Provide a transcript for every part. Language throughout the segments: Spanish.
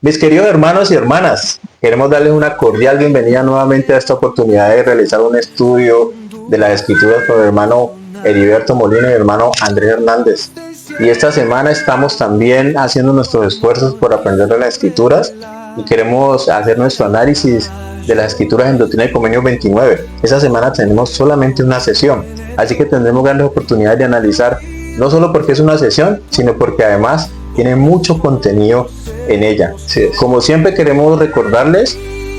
Mis queridos hermanos y hermanas, queremos darles una cordial bienvenida nuevamente a esta oportunidad de realizar un estudio de las escrituras con el hermano Heriberto Molina y el hermano Andrés Hernández. Y esta semana estamos también haciendo nuestros esfuerzos por aprender de las escrituras y queremos hacer nuestro análisis de las escrituras en Doctrina y Convenios 29. Esta semana tenemos solamente una sesión, así que tendremos grandes oportunidades de analizar, no solo porque es una sesión, sino porque además tiene mucho contenido en ella. Sí. Como siempre queremos recordarles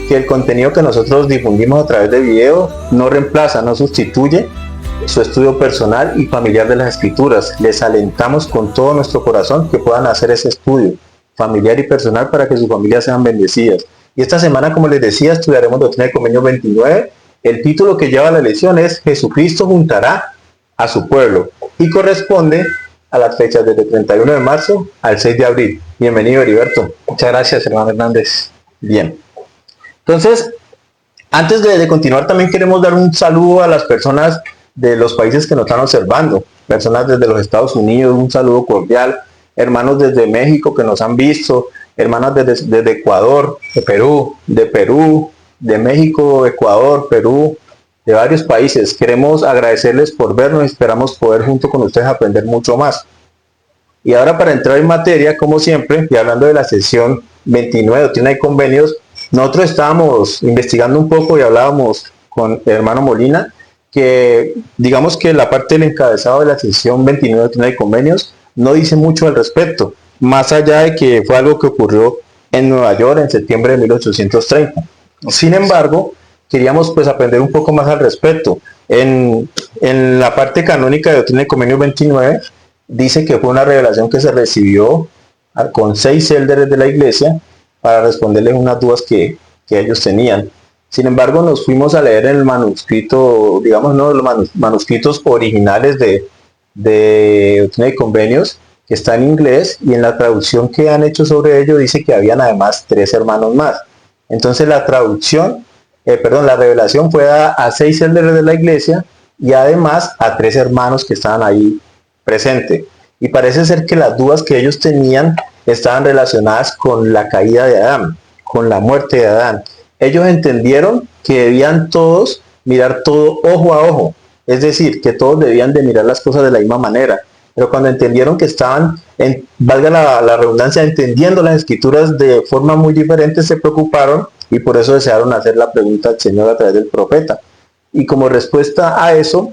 que el contenido que nosotros difundimos a través de video no reemplaza, no sustituye su estudio personal y familiar de las escrituras. Les alentamos con todo nuestro corazón que puedan hacer ese estudio familiar y personal para que sus familias sean bendecidas. Y esta semana, como les decía, estudiaremos Doctrina y Convenios 29. El título que lleva la lección es Jesucristo juntará a su pueblo y corresponde a las fechas desde el 31 de marzo al 6 de abril. Bienvenido, Heriberto. Muchas gracias, hermano Hernández. Bien. Entonces, antes de continuar, también queremos dar un saludo a las personas de los países que nos están observando. Personas desde los Estados Unidos, un saludo cordial. Hermanos desde México que nos han visto. Hermanas desde Ecuador, de Perú, de México, Ecuador, Perú, de varios países. Queremos agradecerles por vernos y esperamos poder junto con ustedes aprender mucho más. Y ahora, para entrar en materia, como siempre, y hablando de la sesión 29 de Doctrina y Convenios, nosotros estábamos investigando un poco y hablábamos con el hermano Molina que digamos que la parte del encabezado de la sesión 29 de Doctrina y Convenios no dice mucho al respecto, más allá de que fue algo que ocurrió en Nueva York en septiembre de 1830. Sin embargo, queríamos pues aprender un poco más al respecto. En la parte canónica de Doctrina y Convenios 29 dice que fue una revelación que se recibió con 6 élderes de la iglesia para responderles unas dudas que ellos tenían. Sin embargo, nos fuimos a leer en el manuscrito, digamos, no los manuscritos originales de Doctrina y Convenios, que está en inglés, y en la traducción que han hecho sobre ello dice que habían además 3 hermanos más. Entonces la revelación fue a 6 élderes de la iglesia y además a 3 hermanos que estaban ahí presentes. Y parece ser que las dudas que ellos tenían estaban relacionadas con la caída de Adán, con la muerte de Adán. Ellos entendieron que debían todos mirar todo ojo a ojo, es decir, que todos debían de mirar las cosas de la misma manera. Pero cuando entendieron que estaban, valga la redundancia, entendiendo las escrituras de forma muy diferente, se preocuparon y por eso desearon hacer la pregunta al Señor a través del profeta. Y como respuesta a eso,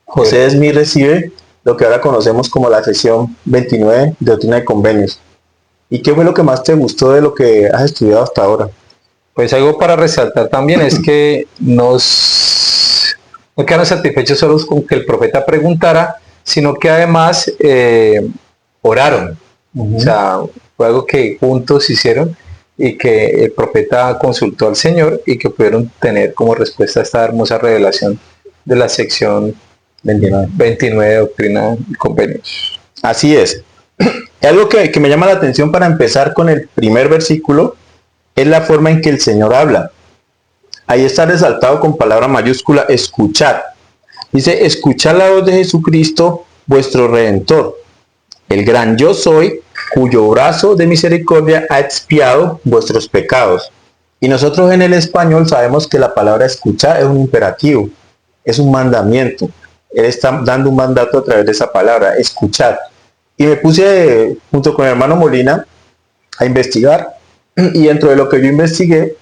José Smith recibe lo que ahora conocemos como la sesión 29 de Doctrina y Convenios. ¿Y qué fue lo que más te gustó de lo que has estudiado hasta ahora? Pues algo para resaltar también es que no quedaron satisfechos solo con que el profeta preguntara, sino que además oraron. O sea, fue algo que juntos hicieron y que el profeta consultó al Señor y que pudieron tener como respuesta a esta hermosa revelación de la sección 29 de Doctrina y Convenios. Así es. Algo que me llama la atención para empezar con el primer versículo es la forma en que el Señor habla. Ahí está resaltado con palabra mayúscula, escuchar. Dice, escuchad la voz de Jesucristo, vuestro Redentor, el gran yo soy, cuyo brazo de misericordia ha expiado vuestros pecados. Y nosotros en el español sabemos que la palabra escuchar es un imperativo, es un mandamiento. Él está dando un mandato a través de esa palabra, escuchar. Y me puse junto con el hermano Molina a investigar, y dentro de lo que yo investigué,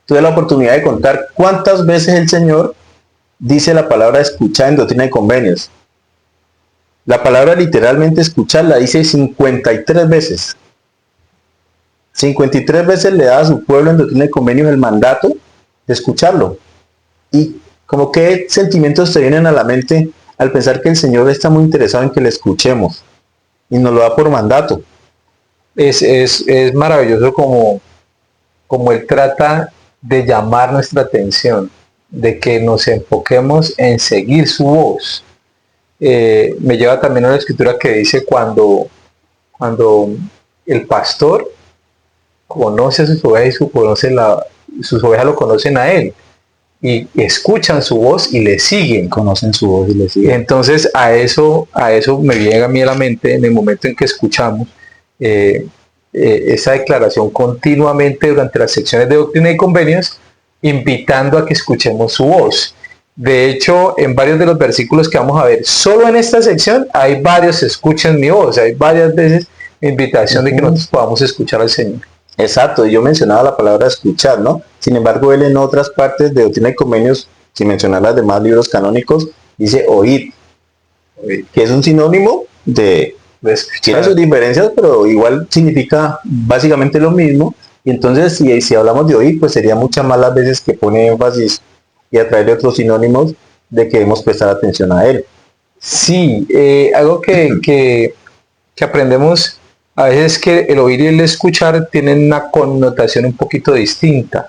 tuve la oportunidad de contar cuántas veces el Señor dice la palabra escuchar en Doctrina y Convenios. La palabra literalmente escuchar la dice 53 veces. 53 veces le da a su pueblo en Doctrina y Convenios el mandato de escucharlo. Y como qué sentimientos te vienen a la mente al pensar que el Señor está muy interesado en que le escuchemos y nos lo da por mandato. Es maravilloso como Él trata de llamar nuestra atención, de que nos enfoquemos en seguir su voz. Me lleva también a la escritura que dice cuando el pastor conoce a sus ovejas y sus ovejas lo conocen a él y escuchan su voz y le siguen. Conocen su voz y le siguen. Entonces a eso me llega a mí a la mente en el momento en que escuchamos esa declaración continuamente durante las secciones de doctrina y convenios, invitando a que escuchemos su voz. De hecho, en varios de los versículos que vamos a ver, solo en esta sección hay varios escuchen mi voz, hay varias veces invitación de que nosotros podamos escuchar al Señor. Exacto, yo mencionaba la palabra escuchar, ¿no? Sin embargo, él en otras partes de Doctrina y Convenios, sin mencionar los demás libros canónicos, dice oíd, que es un sinónimo de... Tiene sus diferencias, pero igual significa básicamente lo mismo. Y entonces, si hablamos de oír, pues sería muchas más las veces que pone énfasis y a través de otros sinónimos de que debemos prestar atención a él. Sí, algo que aprendemos a veces es que el oír y el escuchar tienen una connotación un poquito distinta.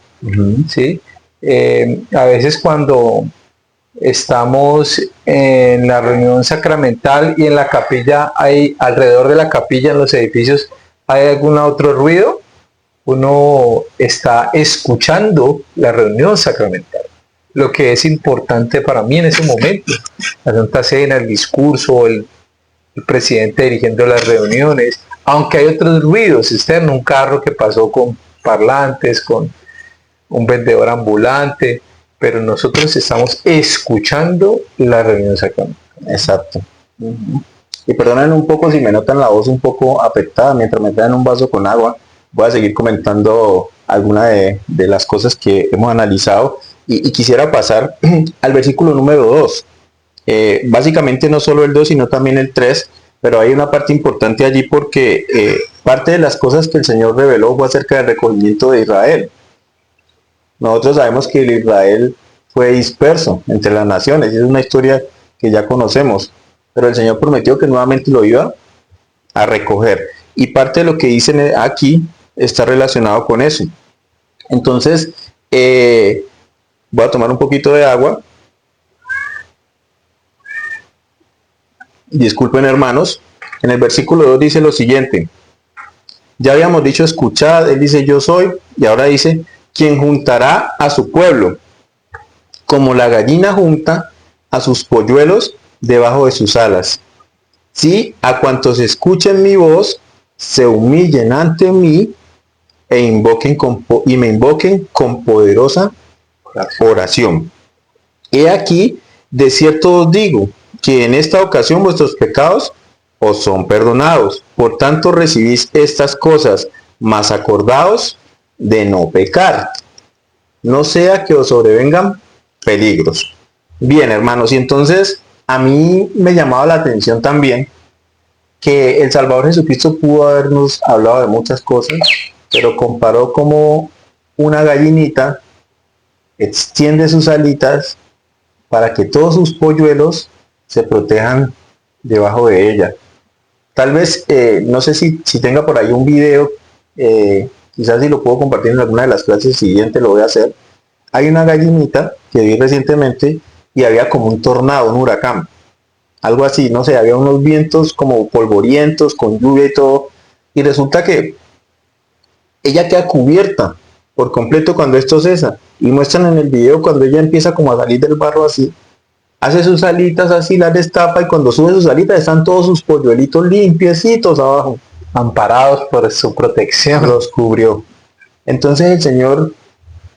¿Sí? A veces cuando estamos en la reunión sacramental y en la capilla, hay alrededor de la capilla, en los edificios, hay algún otro ruido, uno está escuchando la reunión sacramental. Lo que es importante para mí en ese momento, la Santa Cena, el discurso, el presidente dirigiendo las reuniones, aunque hay otros ruidos externos, un carro que pasó con parlantes, con un vendedor ambulante, pero nosotros estamos escuchando la reunión sacramental. Exacto. Y perdonen un poco si me notan la voz un poco afectada mientras me traen un vaso con agua. Voy a seguir comentando algunas de las cosas que hemos analizado y quisiera pasar al versículo número 2. Básicamente no solo el 2, sino también el 3, pero hay una parte importante allí porque parte de las cosas que el Señor reveló fue acerca del recogimiento de Israel. Nosotros sabemos que el Israel fue disperso entre las naciones, y es una historia que ya conocemos, pero el Señor prometió que nuevamente lo iba a recoger. Y parte de lo que dicen aquí está relacionado con eso. Entonces, voy a tomar un poquito de agua. Disculpen, hermanos. En el versículo 2 dice lo siguiente. Ya habíamos dicho escuchad, él dice yo soy, y ahora dice quien juntará a su pueblo, como la gallina junta a sus polluelos debajo de sus alas. Sí, a cuantos escuchen mi voz, se humillen ante mí e me invoquen con poderosa oración. He aquí, de cierto os digo, que en esta ocasión vuestros pecados os son perdonados. Por tanto recibís estas cosas, mas acordaos de no pecar, no sea que os sobrevengan peligros. Bien, hermanos, y entonces a mí me llamaba la atención también que el Salvador Jesucristo pudo habernos hablado de muchas cosas, pero comparó como una gallinita extiende sus alitas para que todos sus polluelos se protejan debajo de ella. Tal vez, no sé si tenga por ahí un video, quizás si lo puedo compartir en alguna de las clases siguientes lo voy a hacer. Hay una gallinita que vi recientemente y había como un tornado, un huracán, algo así, no sé, había unos vientos como polvorientos, con lluvia y todo, y resulta que ella queda cubierta por completo cuando esto cesa, y muestran en el video cuando ella empieza como a salir del barro así, hace sus alitas así, las destapa, y cuando sube sus alitas están todos sus polluelitos limpiecitos abajo, Amparados por su protección. los cubrió. Entonces el Señor,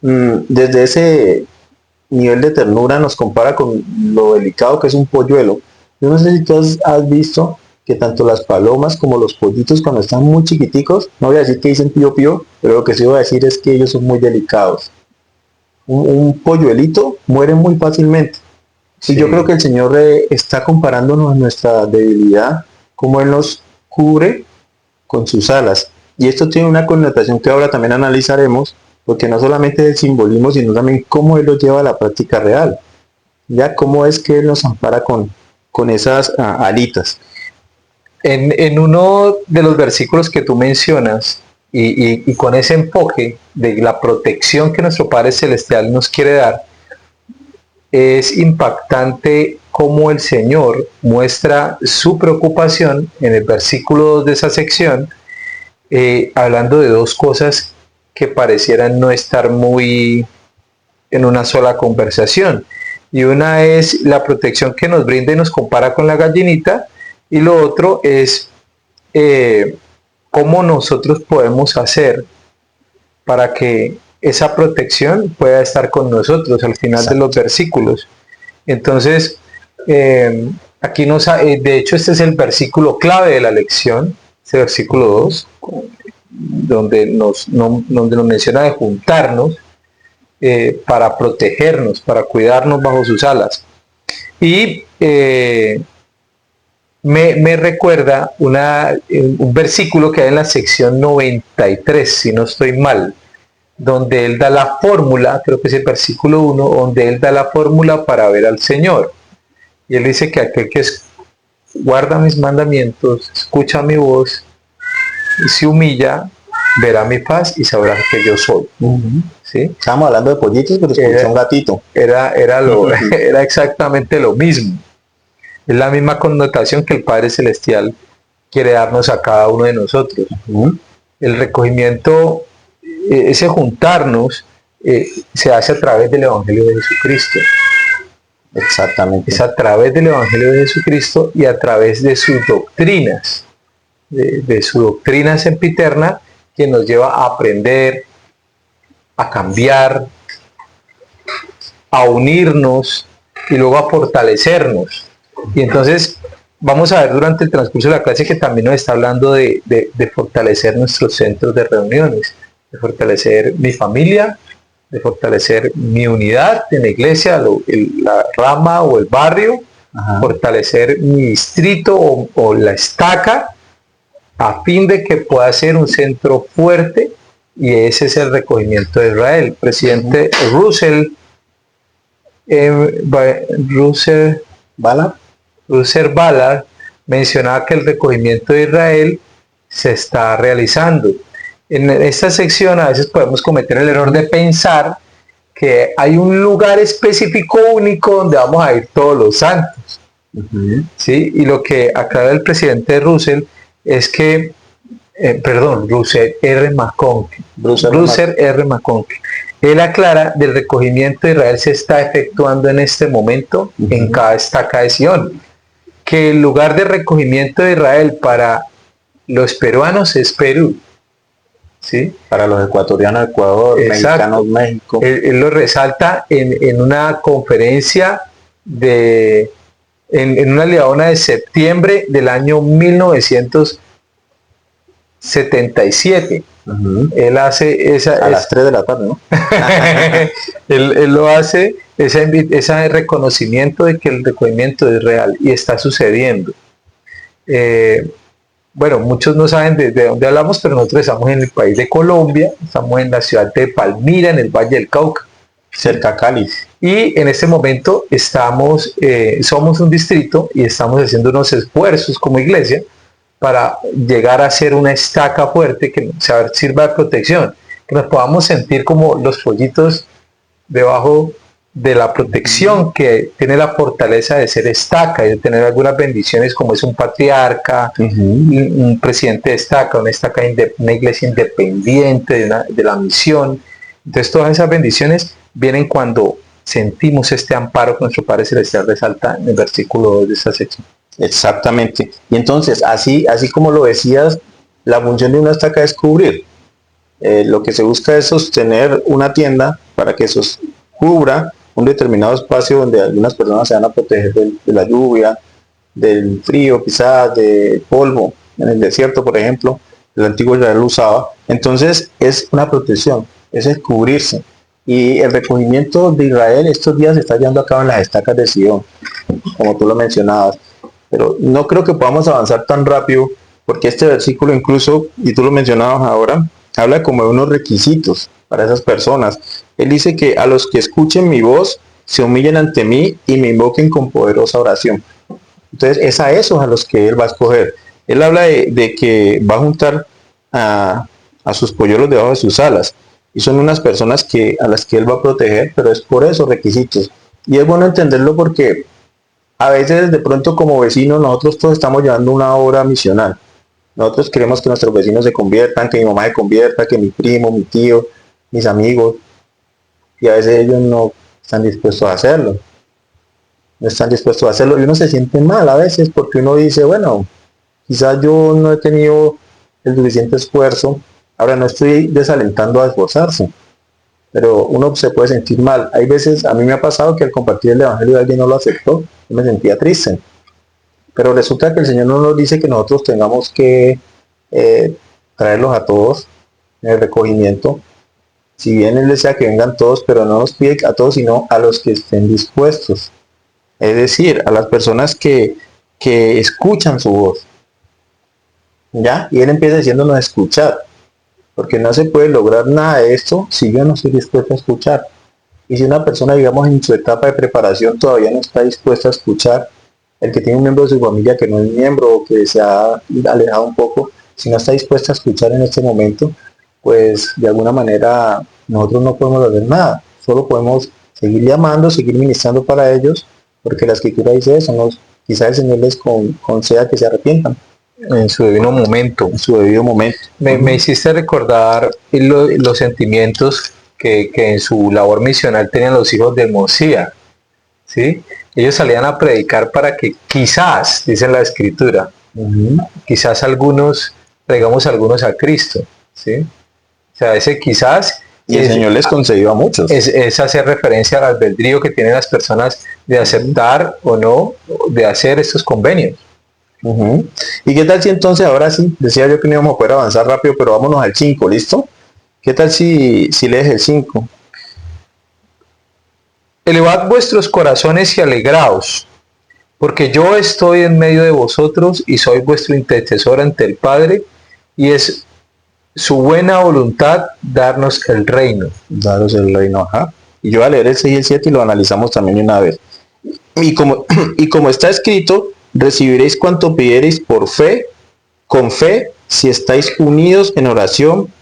desde ese nivel de ternura, nos compara con lo delicado que es un polluelo. Yo no sé si tú has visto que tanto las palomas como los pollitos cuando están muy chiquiticos, no voy a decir que dicen pío pío, pero lo que sí voy a decir es que ellos son muy delicados. Un polluelito muere muy fácilmente. Sí. Y yo creo que el Señor está comparándonos nuestra debilidad, como Él nos cubre con sus alas. Y esto tiene una connotación que ahora también analizaremos, porque no solamente es el simbolismo, sino también cómo Él lo lleva a la práctica real. Ya cómo es que Él nos ampara con esas alitas. En uno de los versículos que tú mencionas, y con ese enfoque de la protección que nuestro Padre Celestial nos quiere dar, es impactante cómo el Señor muestra su preocupación en el versículo 2 de esa sección, hablando de dos cosas que parecieran no estar muy en una sola conversación. Y una es la protección que nos brinda y nos compara con la gallinita, y lo otro es ¿cómo nosotros podemos hacer para que esa protección pueda estar con nosotros al final de los versículos? Entonces, aquí de hecho este es el versículo clave de la lección, ese versículo 2, donde donde nos menciona de juntarnos para protegernos, para cuidarnos bajo sus alas. Y me recuerda un versículo que hay en la sección 93, si no estoy mal, donde él da la fórmula, creo que es el versículo 1, donde él da la fórmula para ver al Señor. Y él dice que aquel que guarda mis mandamientos, escucha mi voz y se humilla, verá mi paz y sabrá que yo soy. ¿Sí? Estamos hablando de pollitos, pero escuché un gatito. Era exactamente lo mismo. Es la misma connotación que el Padre Celestial quiere darnos a cada uno de nosotros. El recogimiento, ese juntarnos, se hace a través del Evangelio de Jesucristo. Exactamente. Es a través del Evangelio de Jesucristo y a través de sus doctrinas, de su doctrina sempiterna, que nos lleva a aprender, a cambiar, a unirnos y luego a fortalecernos. Y entonces vamos a ver durante el transcurso de la clase que también nos está hablando de fortalecer nuestros centros de reuniones, de fortalecer mi familia, de fortalecer mi unidad en la iglesia, la rama o el barrio, fortalecer mi distrito o la estaca, a fin de que pueda ser un centro fuerte, y ese es el recogimiento de Israel. El presidente Russell Ballard mencionaba que el recogimiento de Israel se está realizando. En esta sección a veces podemos cometer el error de pensar que hay un lugar específico único donde vamos a ir todos los santos. ¿Sí? Y lo que aclara el presidente Russell es que, Russell R. McConkie. Él aclara del recogimiento de Israel se está efectuando en este momento en cada estaca de Sion, que el lugar de recogimiento de Israel para los peruanos es Perú. ¿Sí? Para los ecuatorianos, Ecuador, mexicanos, México. Él lo resalta en una conferencia en una leona de septiembre del año 1977. Él hace a las 3 de la tarde, ¿no? él lo hace, ese reconocimiento de que el recogimiento es real y está sucediendo. Bueno, muchos no saben de dónde hablamos, pero nosotros estamos en el país de Colombia, estamos en la ciudad de Palmira, en el Valle del Cauca, cerca a Cali. Y en este momento somos un distrito y estamos haciendo unos esfuerzos como iglesia para llegar a ser una estaca fuerte que sirva de protección, que nos podamos sentir como los pollitos debajo de la protección que tiene la fortaleza de ser estaca y de tener algunas bendiciones como es un patriarca, un presidente de estaca, una iglesia independiente de la misión. Entonces todas esas bendiciones vienen cuando sentimos este amparo que nuestro Padre Celestial resalta en el versículo 2 de esta sección. Exactamente. Y entonces, así como lo decías, la función de una estaca es cubrir. Lo que se busca es sostener una tienda para que eso cubra un determinado espacio donde algunas personas se van a proteger de la lluvia, del frío, quizás del polvo. En el desierto, por ejemplo, el antiguo Israel lo usaba. Entonces es una protección, es cubrirse. Y el recogimiento de Israel estos días se está llevando a cabo en las estacas de Sion, como tú lo mencionabas. Pero no creo que podamos avanzar tan rápido, porque este versículo incluso, y tú lo mencionabas ahora, habla como de unos requisitos para esas personas. Él dice que a los que escuchen mi voz, se humillen ante mí y me invoquen con poderosa oración. Entonces es a esos a los que él va a escoger. Él habla de que va a juntar a sus polluelos debajo de sus alas. Y son unas personas a las que él va a proteger, pero es por esos requisitos. Y es bueno entenderlo porque a veces de pronto como vecinos nosotros todos estamos llevando una obra misional. Nosotros queremos que nuestros vecinos se conviertan, que mi mamá se convierta, que mi primo, mi tío, mis amigos. Y a veces ellos no están dispuestos a hacerlo. No están dispuestos a hacerlo y uno se siente mal a veces porque uno dice, bueno, quizás yo no he tenido el suficiente esfuerzo. Ahora no estoy desalentando a esforzarse, pero uno se puede sentir mal. Hay veces, a mí me ha pasado que al compartir el Evangelio alguien no lo aceptó, yo me sentía triste. Pero resulta que el Señor no nos dice que nosotros tengamos que eh, traerlos a todos en el recogimiento. Si bien Él desea que vengan todos, pero no nos pide a todos, sino a los que estén dispuestos. Es decir, a las personas que escuchan su voz. ¿Ya? Y Él empieza diciéndonos escuchar, porque no se puede lograr nada de esto si yo no estoy dispuesto a escuchar. Y si una persona, digamos, en su etapa de preparación todavía no está dispuesta a escuchar, el que tiene un miembro de su familia que no es miembro o que se ha alejado un poco, si no está dispuesta a escuchar en este momento, pues de alguna manera nosotros no podemos hacer nada. Solo podemos seguir llamando, seguir ministrando para ellos, porque la escritura dice eso, ¿no? Quizás el Señor les conceda que se arrepientan En su debido momento. en su debido momento. Me hiciste recordar los sentimientos que en su labor misional tenían los hijos de Mosía, ¿sí? Ellos salían a predicar para que quizás, dice la escritura, quizás algunos, traigamos algunos a Cristo, ¿sí? O sea, ese quizás Y el Señor les concedió a muchos. es hacer referencia al albedrío que tienen las personas de aceptar o no, de hacer estos convenios. ¿Y qué tal si entonces, ahora sí, decía yo que no íbamos a poder avanzar rápido, pero vámonos al 5, ¿listo? ¿Qué tal si lees el 5? Elevad vuestros corazones y alegraos, porque yo estoy en medio de vosotros y soy vuestro intercesor ante el Padre, y es su buena voluntad darnos el reino. Daros el reino, ajá. Y yo voy a leer el 6 y el 7 y lo analizamos también una vez. Y como está escrito, recibiréis cuanto pidiereis por fe, con fe, si estáis unidos en oración,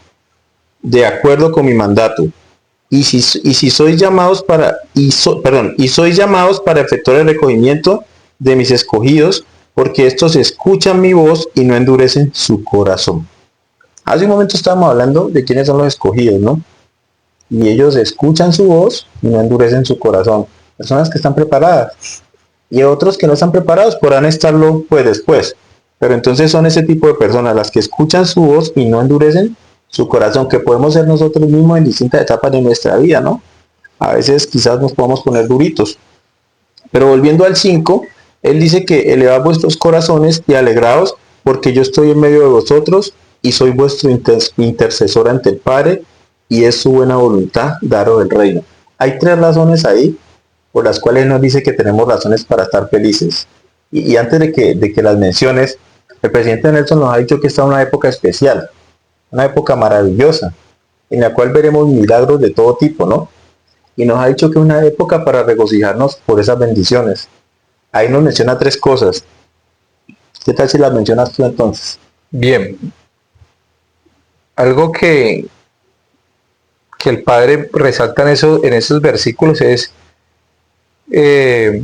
de acuerdo con mi mandato. Y si sois llamados sois llamados para efectuar el recogimiento de mis escogidos, porque estos escuchan mi voz y no endurecen su corazón. Hace un momento estábamos hablando de quiénes son los escogidos, ¿no? Y ellos escuchan su voz y no endurecen su corazón. Personas que están preparadas. Y otros que no están preparados podrán estarlo pues después. Pero entonces son ese tipo de personas las que escuchan su voz y no endurecen su corazón, que podemos ser nosotros mismos en distintas etapas de nuestra vida, ¿no? A veces quizás nos podemos poner duritos. Pero volviendo al 5, él dice que elevad vuestros corazones y alegraos, porque yo estoy en medio de vosotros y soy vuestro intercesor ante el Padre, y es su buena voluntad daros el reino. Hay 3 razones ahí por las cuales nos dice que tenemos razones para estar felices. Y antes de que las menciones, el presidente Nelson nos ha dicho que está en una época especial, una época maravillosa, en la cual veremos milagros de todo tipo, ¿no? Y nos ha dicho que es una época para regocijarnos por esas bendiciones. Ahí nos menciona 3 cosas. ¿Qué tal si las mencionas tú entonces? Bien, algo que el Padre resalta en esos versículos es el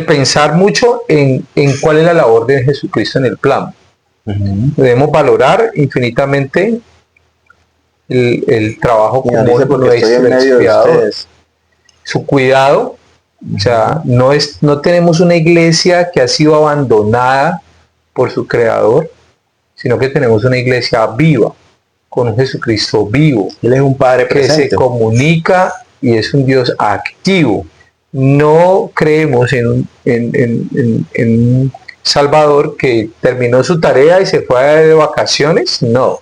pensar mucho en cuál es la labor de Jesucristo en el plan. Debemos valorar infinitamente el trabajo como nuestro expiador, su cuidado. O sea, no tenemos una iglesia que ha sido abandonada por su creador, sino que tenemos una iglesia viva, con un Jesucristo vivo. Él es un Padre presente, que se comunica y es un Dios activo. No creemos en un Salvador que terminó su tarea y se fue de vacaciones. No,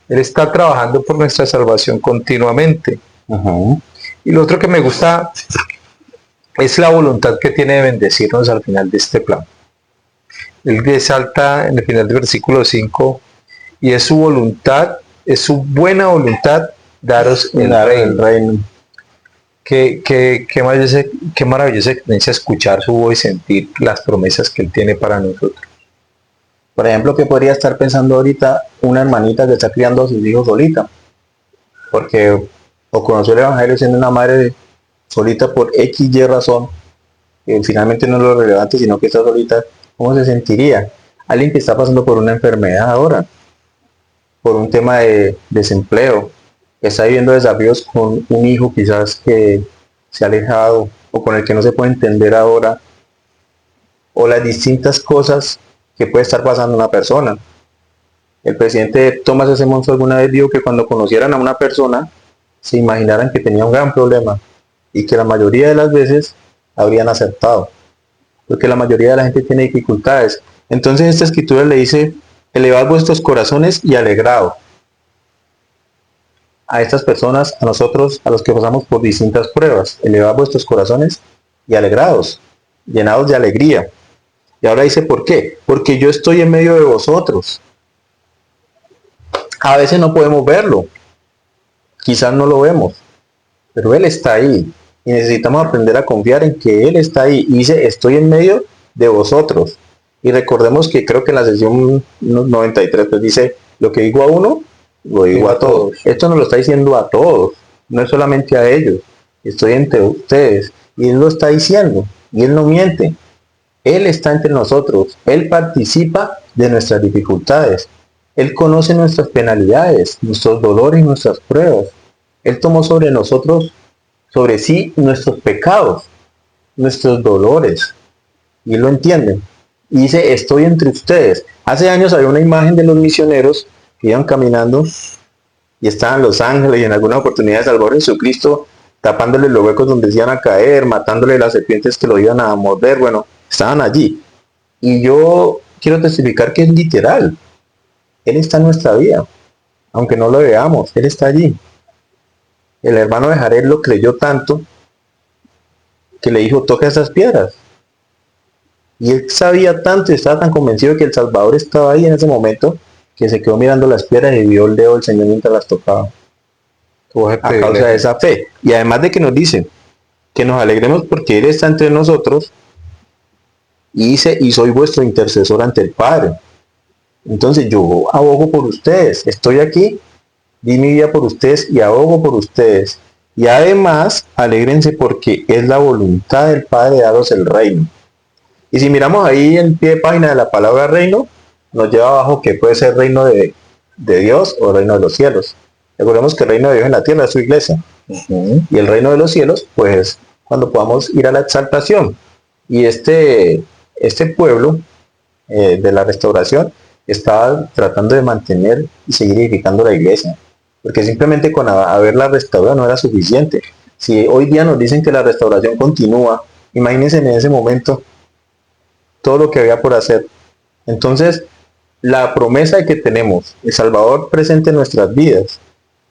Él está trabajando por nuestra salvación continuamente. Y lo otro que me gusta es la voluntad que tiene de bendecirnos al final de este plan. Él resalta en el final del versículo 5, y es su voluntad, es su buena voluntad daros el reino. Qué maravillosa experiencia escuchar su voz y sentir las promesas que Él tiene para nosotros. Por ejemplo, ¿qué podría estar pensando ahorita una hermanita que está criando a sus hijos solita? Porque o conoció el Evangelio siendo una madre solita por X y razón, que finalmente no es lo relevante, sino que está solita. ¿Cómo se sentiría? Alguien que está pasando por una enfermedad ahora, por un tema de desempleo, que está viviendo desafíos con un hijo quizás que se ha alejado o con el que no se puede entender ahora, o las distintas cosas que puede estar pasando una persona. El presidente Thomas S. Monson alguna vez dijo que cuando conocieran a una persona, se imaginaran que tenía un gran problema y que la mayoría de las veces habrían acertado, porque la mayoría de la gente tiene dificultades. Entonces esta escritura le dice, elevad vuestros corazones y alegraos. A estas personas, a nosotros, a los que pasamos por distintas pruebas, elevad vuestros corazones y alegrados, llenados de alegría. Y ahora dice, ¿por qué? Porque yo estoy en medio de vosotros. A veces no podemos verlo, quizás no lo vemos, pero Él está ahí. Y necesitamos aprender a confiar en que Él está ahí. Y dice, estoy en medio de vosotros. Y recordemos que creo que en la sesión 93 pues dice, lo que digo a uno, lo digo a todos. Esto nos lo está diciendo a todos, no es solamente a ellos. Estoy entre ustedes. Y Él lo está diciendo. Y Él no miente. Él está entre nosotros. Él participa de nuestras dificultades. Él conoce nuestras penalidades, nuestros dolores y nuestras pruebas. Él tomó sobre nosotros, sobre sí, nuestros pecados, nuestros dolores. Y Él lo entiende. Y dice, estoy entre ustedes. Hace años había una imagen de los misioneros que iban caminando y estaban los ángeles y en alguna oportunidad Salvador Jesucristo tapándole los huecos donde se iban a caer, matándole las serpientes que lo iban a morder. Bueno, estaban allí. Y yo quiero testificar que es literal. Él está en nuestra vida, aunque no lo veamos, Él está allí. El hermano de Jared lo creyó tanto que le dijo, toca esas piedras. Y él sabía tanto y estaba tan convencido de que el Salvador estaba ahí en ese momento, que se quedó mirando las piedras y vio el dedo del Señor mientras las tocaba. A causa de esa fe. Y además de que nos dice que nos alegremos porque Él está entre nosotros, y dice, y soy vuestro intercesor ante el Padre. Entonces yo abogo por ustedes, estoy aquí, di mi vida por ustedes y abogo por ustedes. Y además, alégrense porque es la voluntad del Padre daros el reino. Y si miramos ahí en pie de página de la palabra reino, nos lleva abajo que puede ser reino de Dios o reino de los cielos. Recordemos que el reino de Dios en la tierra es su iglesia. Y el reino de los cielos, pues, cuando podamos ir a la exaltación. Y este pueblo de la restauración estaba tratando de mantener y seguir edificando la iglesia, porque simplemente con haberla restaurado no era suficiente. Si hoy día nos dicen que la restauración continúa, imagínense en ese momento todo lo que había por hacer. Entonces, la promesa de que tenemos el Salvador presente en nuestras vidas,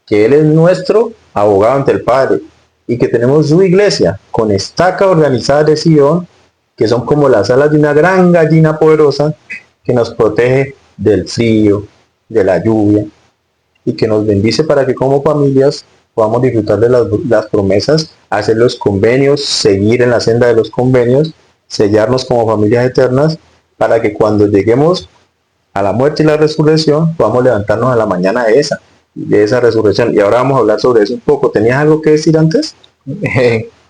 que Él es nuestro abogado ante el Padre, y que tenemos su iglesia con estaca organizada de Sion, que son como las alas de una gran gallina poderosa que nos protege del frío, de la lluvia, y que nos bendice para que como familias podamos disfrutar de las promesas, hacer los convenios, seguir en la senda de los convenios, sellarnos como familias eternas, para que cuando lleguemos a la muerte y la resurrección podamos levantarnos a la mañana de esa resurrección. Y ahora vamos a hablar sobre eso un poco. ¿Tenías algo que decir antes?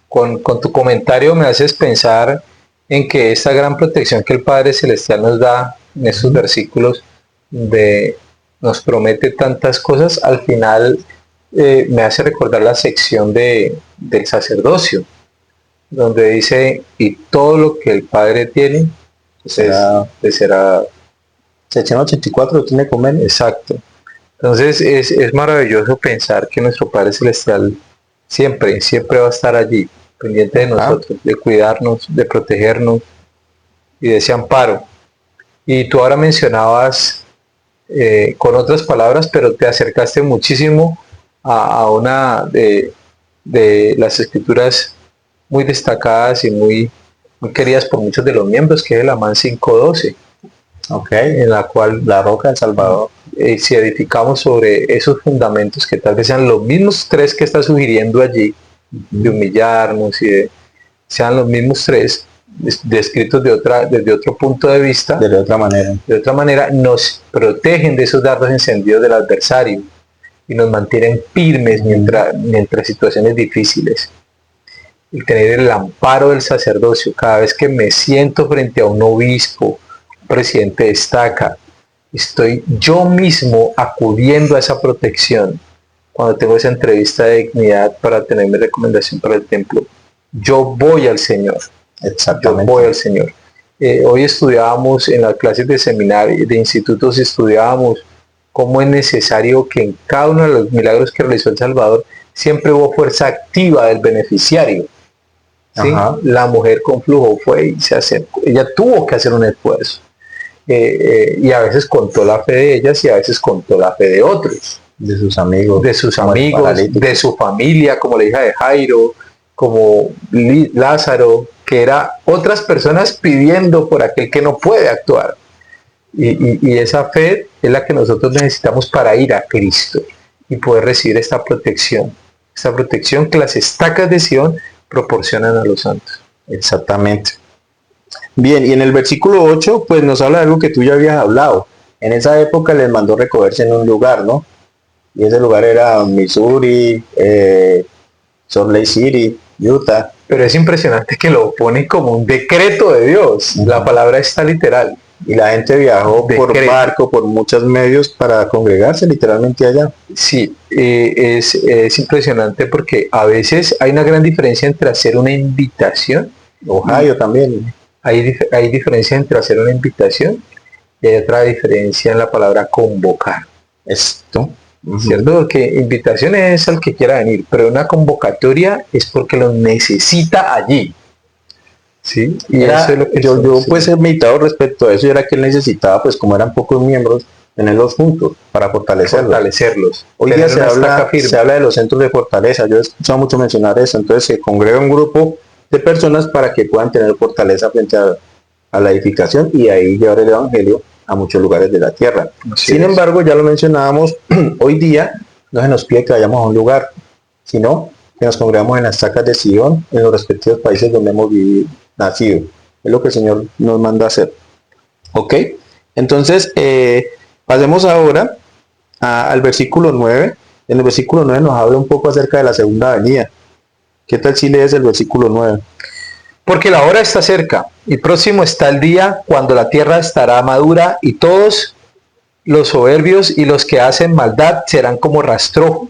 Con tu comentario me haces pensar en que esta gran protección que el Padre Celestial nos da en estos versículos, nos promete tantas cosas, al final me hace recordar la sección del sacerdocio, donde dice, y todo lo que el Padre tiene, será 684 lo tiene convenio. Exacto. Entonces es maravilloso pensar que nuestro Padre Celestial siempre va a estar allí, pendiente de nosotros, de cuidarnos, de protegernos y de ese amparo. Y tú ahora mencionabas con otras palabras, pero te acercaste muchísimo a una de las escrituras muy destacadas y muy queridas por muchos de los miembros, que es el Amán 5:12. En la cual la roca del Salvador, si edificamos sobre esos fundamentos que tal vez sean los mismos tres que está sugiriendo allí, de humillarnos y sean los mismos tres descritos desde otro punto de vista, de otra manera, nos protegen de esos dardos encendidos del adversario y nos mantienen firmes mientras situaciones difíciles. Y tener el amparo del sacerdocio cada vez que me siento frente a un obispo, presidente de estaca, estoy yo mismo acudiendo a esa protección. Cuando tengo esa entrevista de dignidad para tener mi recomendación para el templo, yo voy al Señor. Exactamente. Yo voy al Señor. Hoy estudiábamos en las clases de seminario, de institutos, estudiábamos cómo es necesario que en cada uno de los milagros que realizó el Salvador siempre hubo fuerza activa del beneficiario. ¿Sí? La mujer con flujo fue y se acercó, ella tuvo que hacer un esfuerzo. Y a veces contó la fe de ellas y a veces contó la fe de otros. De sus amigos. De sus amigos, de su familia, como la hija de Jairo, como Lázaro, que era otras personas pidiendo por aquel que no puede actuar. Y esa fe es la que nosotros necesitamos para ir a Cristo y poder recibir esta protección que las estacas de Sion proporcionan a los santos. Exactamente. Bien, y en el versículo 8, pues nos habla de algo que tú ya habías hablado. En esa época les mandó recogerse en un lugar, ¿no? Y ese lugar era Missouri, Salt Lake City, Utah. Pero es impresionante que lo pone como un decreto de Dios. La palabra está literal. Y la gente viajó por barco, por muchos medios para congregarse literalmente allá. Sí, es impresionante porque a veces hay una gran diferencia entre hacer una invitación. Ohio también. Hay diferencia entre hacer una invitación y hay otra diferencia en la palabra convocar. Esto. ¿Cierto? Porque invitación es al que quiera venir, pero una convocatoria es porque lo necesita allí. ¿Sí? Y eso es lo que yo pues he meditado respecto a eso, y era que él necesitaba, pues como eran pocos miembros, tenerlos juntos para fortalecerlos. Hoy día se habla de los centros de fortaleza. Yo he escuchado mucho mencionar eso. Entonces se congrega un grupo de personas para que puedan tener fortaleza frente a la edificación y ahí llevar el evangelio a muchos lugares de la tierra. Sin embargo, ya lo mencionábamos, hoy día no se nos pide que vayamos a un lugar, sino que nos congregamos en las estacas de Sion, en los respectivos países donde hemos nacido. Es lo que el Señor nos manda a hacer. ¿Ok? Entonces, pasemos ahora al versículo 9. En el versículo 9 nos habla un poco acerca de la segunda venida. ¿Qué tal si lees el versículo 9? Porque la hora está cerca, y próximo está el día cuando la tierra estará madura, y todos los soberbios y los que hacen maldad serán como rastrojo.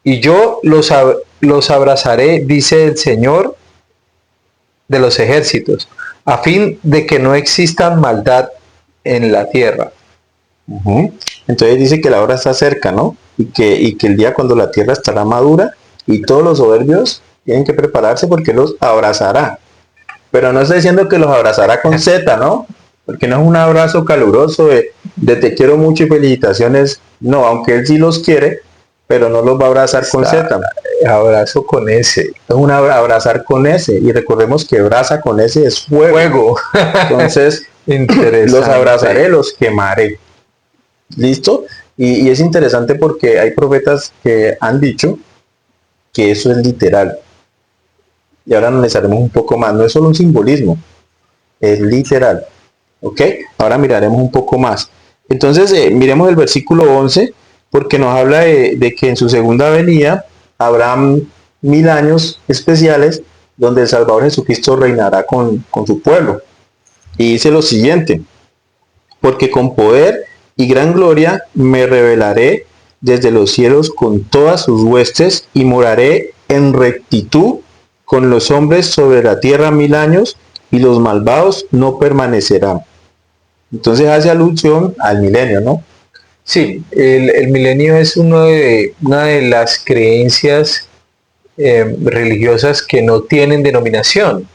Y yo los abrazaré, dice el Señor de los ejércitos, a fin de que no existan maldad en la tierra. Entonces dice que la hora está cerca, ¿no? Y que el día cuando la tierra estará madura, y todos los soberbios tienen que prepararse porque los abrazará. Pero no está diciendo que los abrazará con Z, ¿no? Porque no es un abrazo caluroso de te quiero mucho y felicitaciones. No, aunque él sí los quiere, pero no los va a abrazar con Z. Abrazo con S. Es un abrazar con S. Y recordemos que abraza con S es fuego. Entonces, los abrazaré, los quemaré. ¿Listo? Y es interesante porque hay profetas que han dicho que eso es literal. Y ahora analizaremos un poco más. No es solo un simbolismo, es literal. ¿Ok? Ahora miraremos un poco más. Entonces, miremos el versículo 11, porque nos habla de que en su segunda venida habrá 1000 años especiales donde el Salvador Jesucristo reinará con su pueblo. Y dice lo siguiente: porque con poder y gran gloria me revelaré desde los cielos con todas sus huestes y moraré en rectitud con los hombres sobre la tierra 1000 años y los malvados no permanecerán. Entonces hace alusión al milenio, ¿no? Sí, el milenio es una de las creencias religiosas que no tienen denominación.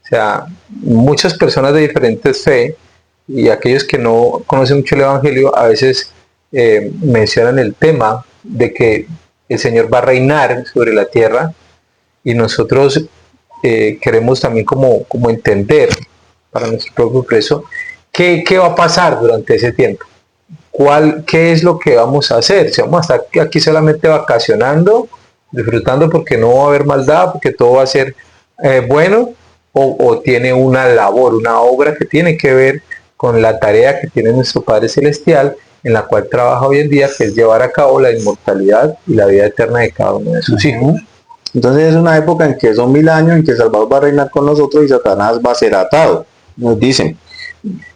O sea, muchas personas de diferentes fe y aquellos que no conocen mucho el Evangelio a veces mencionan el tema de que el Señor va a reinar sobre la tierra, y nosotros queremos también como entender para nuestro propio progreso qué va a pasar durante ese tiempo. ¿Qué es lo que vamos a hacer? Si vamos a estar aquí solamente vacacionando, disfrutando porque no va a haber maldad, porque todo va a ser bueno, o tiene una labor, una obra que tiene que ver con la tarea que tiene nuestro Padre Celestial, en la cual trabaja hoy en día, que es llevar a cabo la inmortalidad y la vida eterna de cada uno de sus hijos. Entonces es una época en que son 1000 años, en que Salvador va a reinar con nosotros y Satanás va a ser atado, nos dicen.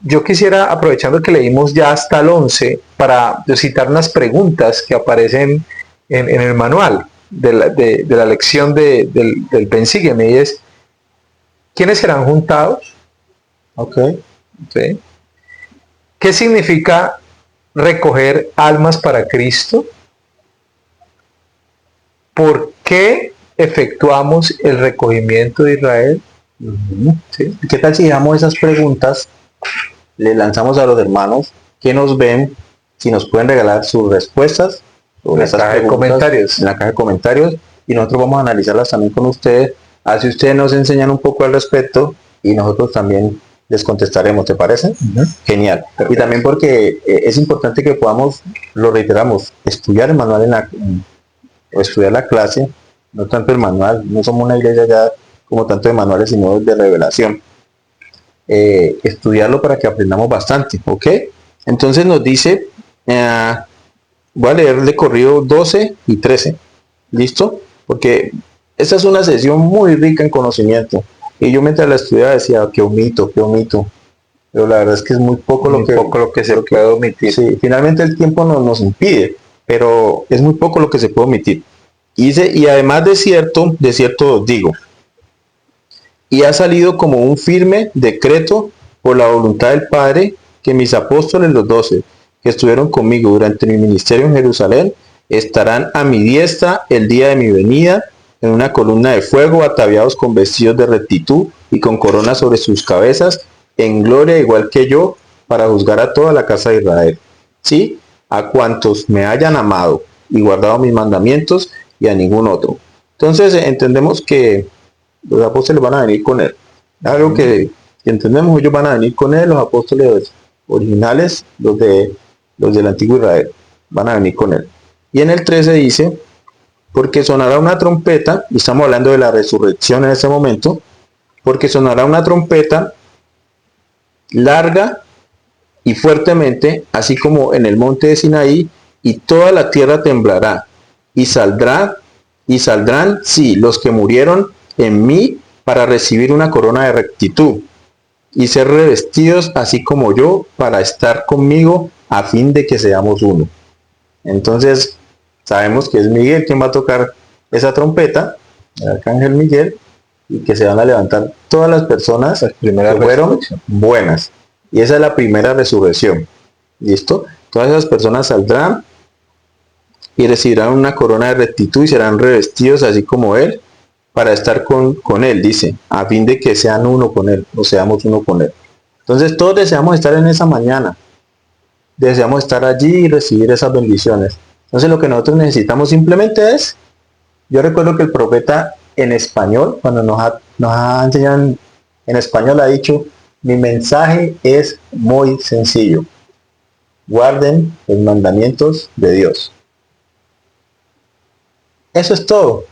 Yo quisiera, aprovechando que leímos ya hasta el 11, para citar unas preguntas que aparecen en el manual de la lección del Ven Sígueme, y es: ¿quiénes serán juntados? Ok. ¿Sí? ¿Qué significa recoger almas para Cristo? ¿Por qué efectuamos el recogimiento de Israel? Ujú. ¿Sí? ¿Y qué tal si dejamos esas preguntas, le lanzamos a los hermanos que nos ven, si nos pueden regalar sus respuestas En sobre la esas caja de preguntas comentarios. en la caja de comentarios y nosotros vamos a analizarlas también con ustedes, así ustedes nos enseñan un poco al respecto y nosotros también les contestaremos, ¿te parece? Ujú. Genial. Y Perfecto. también porque es importante que podamos, lo reiteramos, estudiar el manual o estudiar la clase, no tanto el manual, no somos una iglesia ya como tanto de manuales, sino de revelación. Estudiarlo para que aprendamos bastante, ¿ok? Entonces nos dice, voy a leer de corrido 12 y 13, ¿listo? Porque esta es una sesión muy rica en conocimiento. Y yo mientras la estudiaba decía, qué omito, qué omito. Pero la verdad es que es muy poco Muy poco lo que se puede omitir. sí, finalmente el tiempo nos impide, pero es muy poco lo que se puede omitir. Y dice, y además de cierto os digo, y ha salido como un firme decreto por la voluntad del Padre que mis apóstoles los 12 que estuvieron conmigo durante mi ministerio en Jerusalén estarán a mi diestra el día de mi venida en una columna de fuego ataviados con vestidos de rectitud y con coronas sobre sus cabezas en gloria igual que yo para juzgar a toda la casa de Israel. Sí, a cuantos me hayan amado y guardado mis mandamientos y a ningún otro. Entonces entendemos que los apóstoles van a venir con él. Algo que entendemos, ellos van a venir con él, los apóstoles originales, los del antiguo Israel, van a venir con él. Y en el 13 dice, porque sonará una trompeta, y estamos hablando de la resurrección en ese momento, porque sonará una trompeta larga y fuertemente, así como en el monte de Sinaí, y toda la tierra temblará, y saldrán, sí, los que murieron en mí para recibir una corona de rectitud, y ser revestidos así como yo para estar conmigo a fin de que seamos uno. Entonces, sabemos que es Miguel quien va a tocar esa trompeta, el arcángel Miguel, y que se van a levantar todas las personas que fueron buenas. Y esa es la primera resurrección. ¿Listo? Todas esas personas saldrán y recibirán una corona de rectitud y serán revestidos así como él para estar con él, dice, a fin de que sean uno con él, o seamos uno con él. Entonces todos deseamos estar en esa mañana, deseamos estar allí y recibir esas bendiciones. Entonces lo que nosotros necesitamos simplemente es, yo recuerdo que el profeta en español, cuando nos ha enseñado en español, ha dicho, mi mensaje es muy sencillo, guarden los mandamientos de Dios. Eso es todo.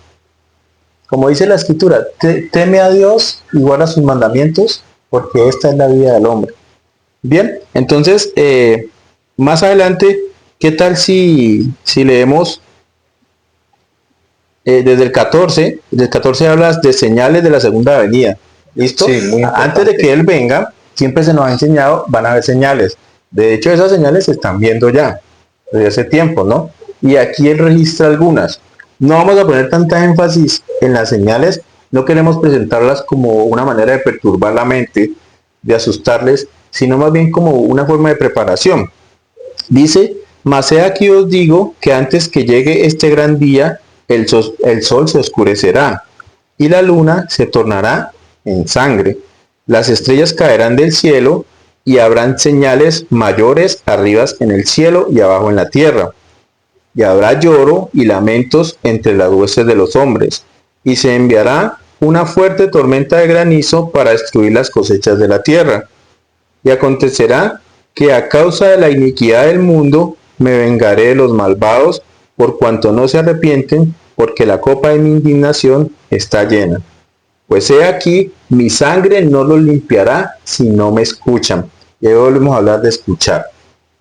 Como dice la escritura, teme a Dios y guarda sus mandamientos, porque esta es la vida del hombre. Bien, entonces, más adelante, ¿qué tal si leemos desde el 14? Desde el 14 hablas de señales de la segunda venida. ¿Listo? Sí, muy Antes de que Él venga, siempre se nos ha enseñado, van a haber señales. De hecho, esas señales se están viendo ya, desde hace tiempo, ¿no? Y aquí Él registra algunas. No vamos a poner tanta énfasis en las señales, no queremos presentarlas como una manera de perturbar la mente, de asustarles, sino más bien como una forma de preparación. Dice, mas he aquí os digo que antes que llegue este gran día, el sol se oscurecerá y la luna se tornará en sangre. Las estrellas caerán del cielo y habrán señales mayores arriba en el cielo y abajo en la tierra. Y habrá lloro y lamentos entre las huestes de los hombres, y se enviará una fuerte tormenta de granizo para destruir las cosechas de la tierra. Y acontecerá que a causa de la iniquidad del mundo me vengaré de los malvados, por cuanto no se arrepienten, porque la copa de mi indignación está llena. Pues he aquí, mi sangre no los limpiará si no me escuchan. Y ahí volvemos a hablar de escuchar.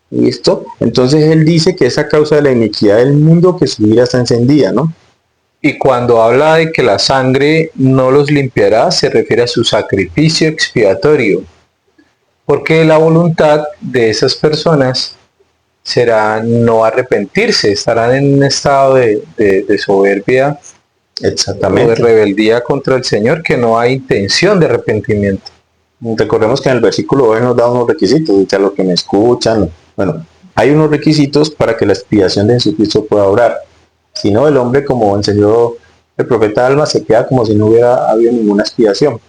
¿Listo? Entonces él dice que es a causa de la iniquidad del mundo que su ira está encendida, ¿no? Y cuando habla de que la sangre no los limpiará, se refiere a su sacrificio expiatorio, porque la voluntad de esas personas será no arrepentirse, estarán en un estado de soberbia o de Exactamente. rebeldía contra el Señor, que no hay intención de arrepentimiento. Recordemos que en el versículo 2 nos da unos requisitos, dice a los que me escuchan. Bueno, hay unos requisitos para que la expiación de Jesucristo pueda obrar. Si no, el hombre, como enseñó el profeta Alma, se queda como si no hubiera habido ninguna expiación.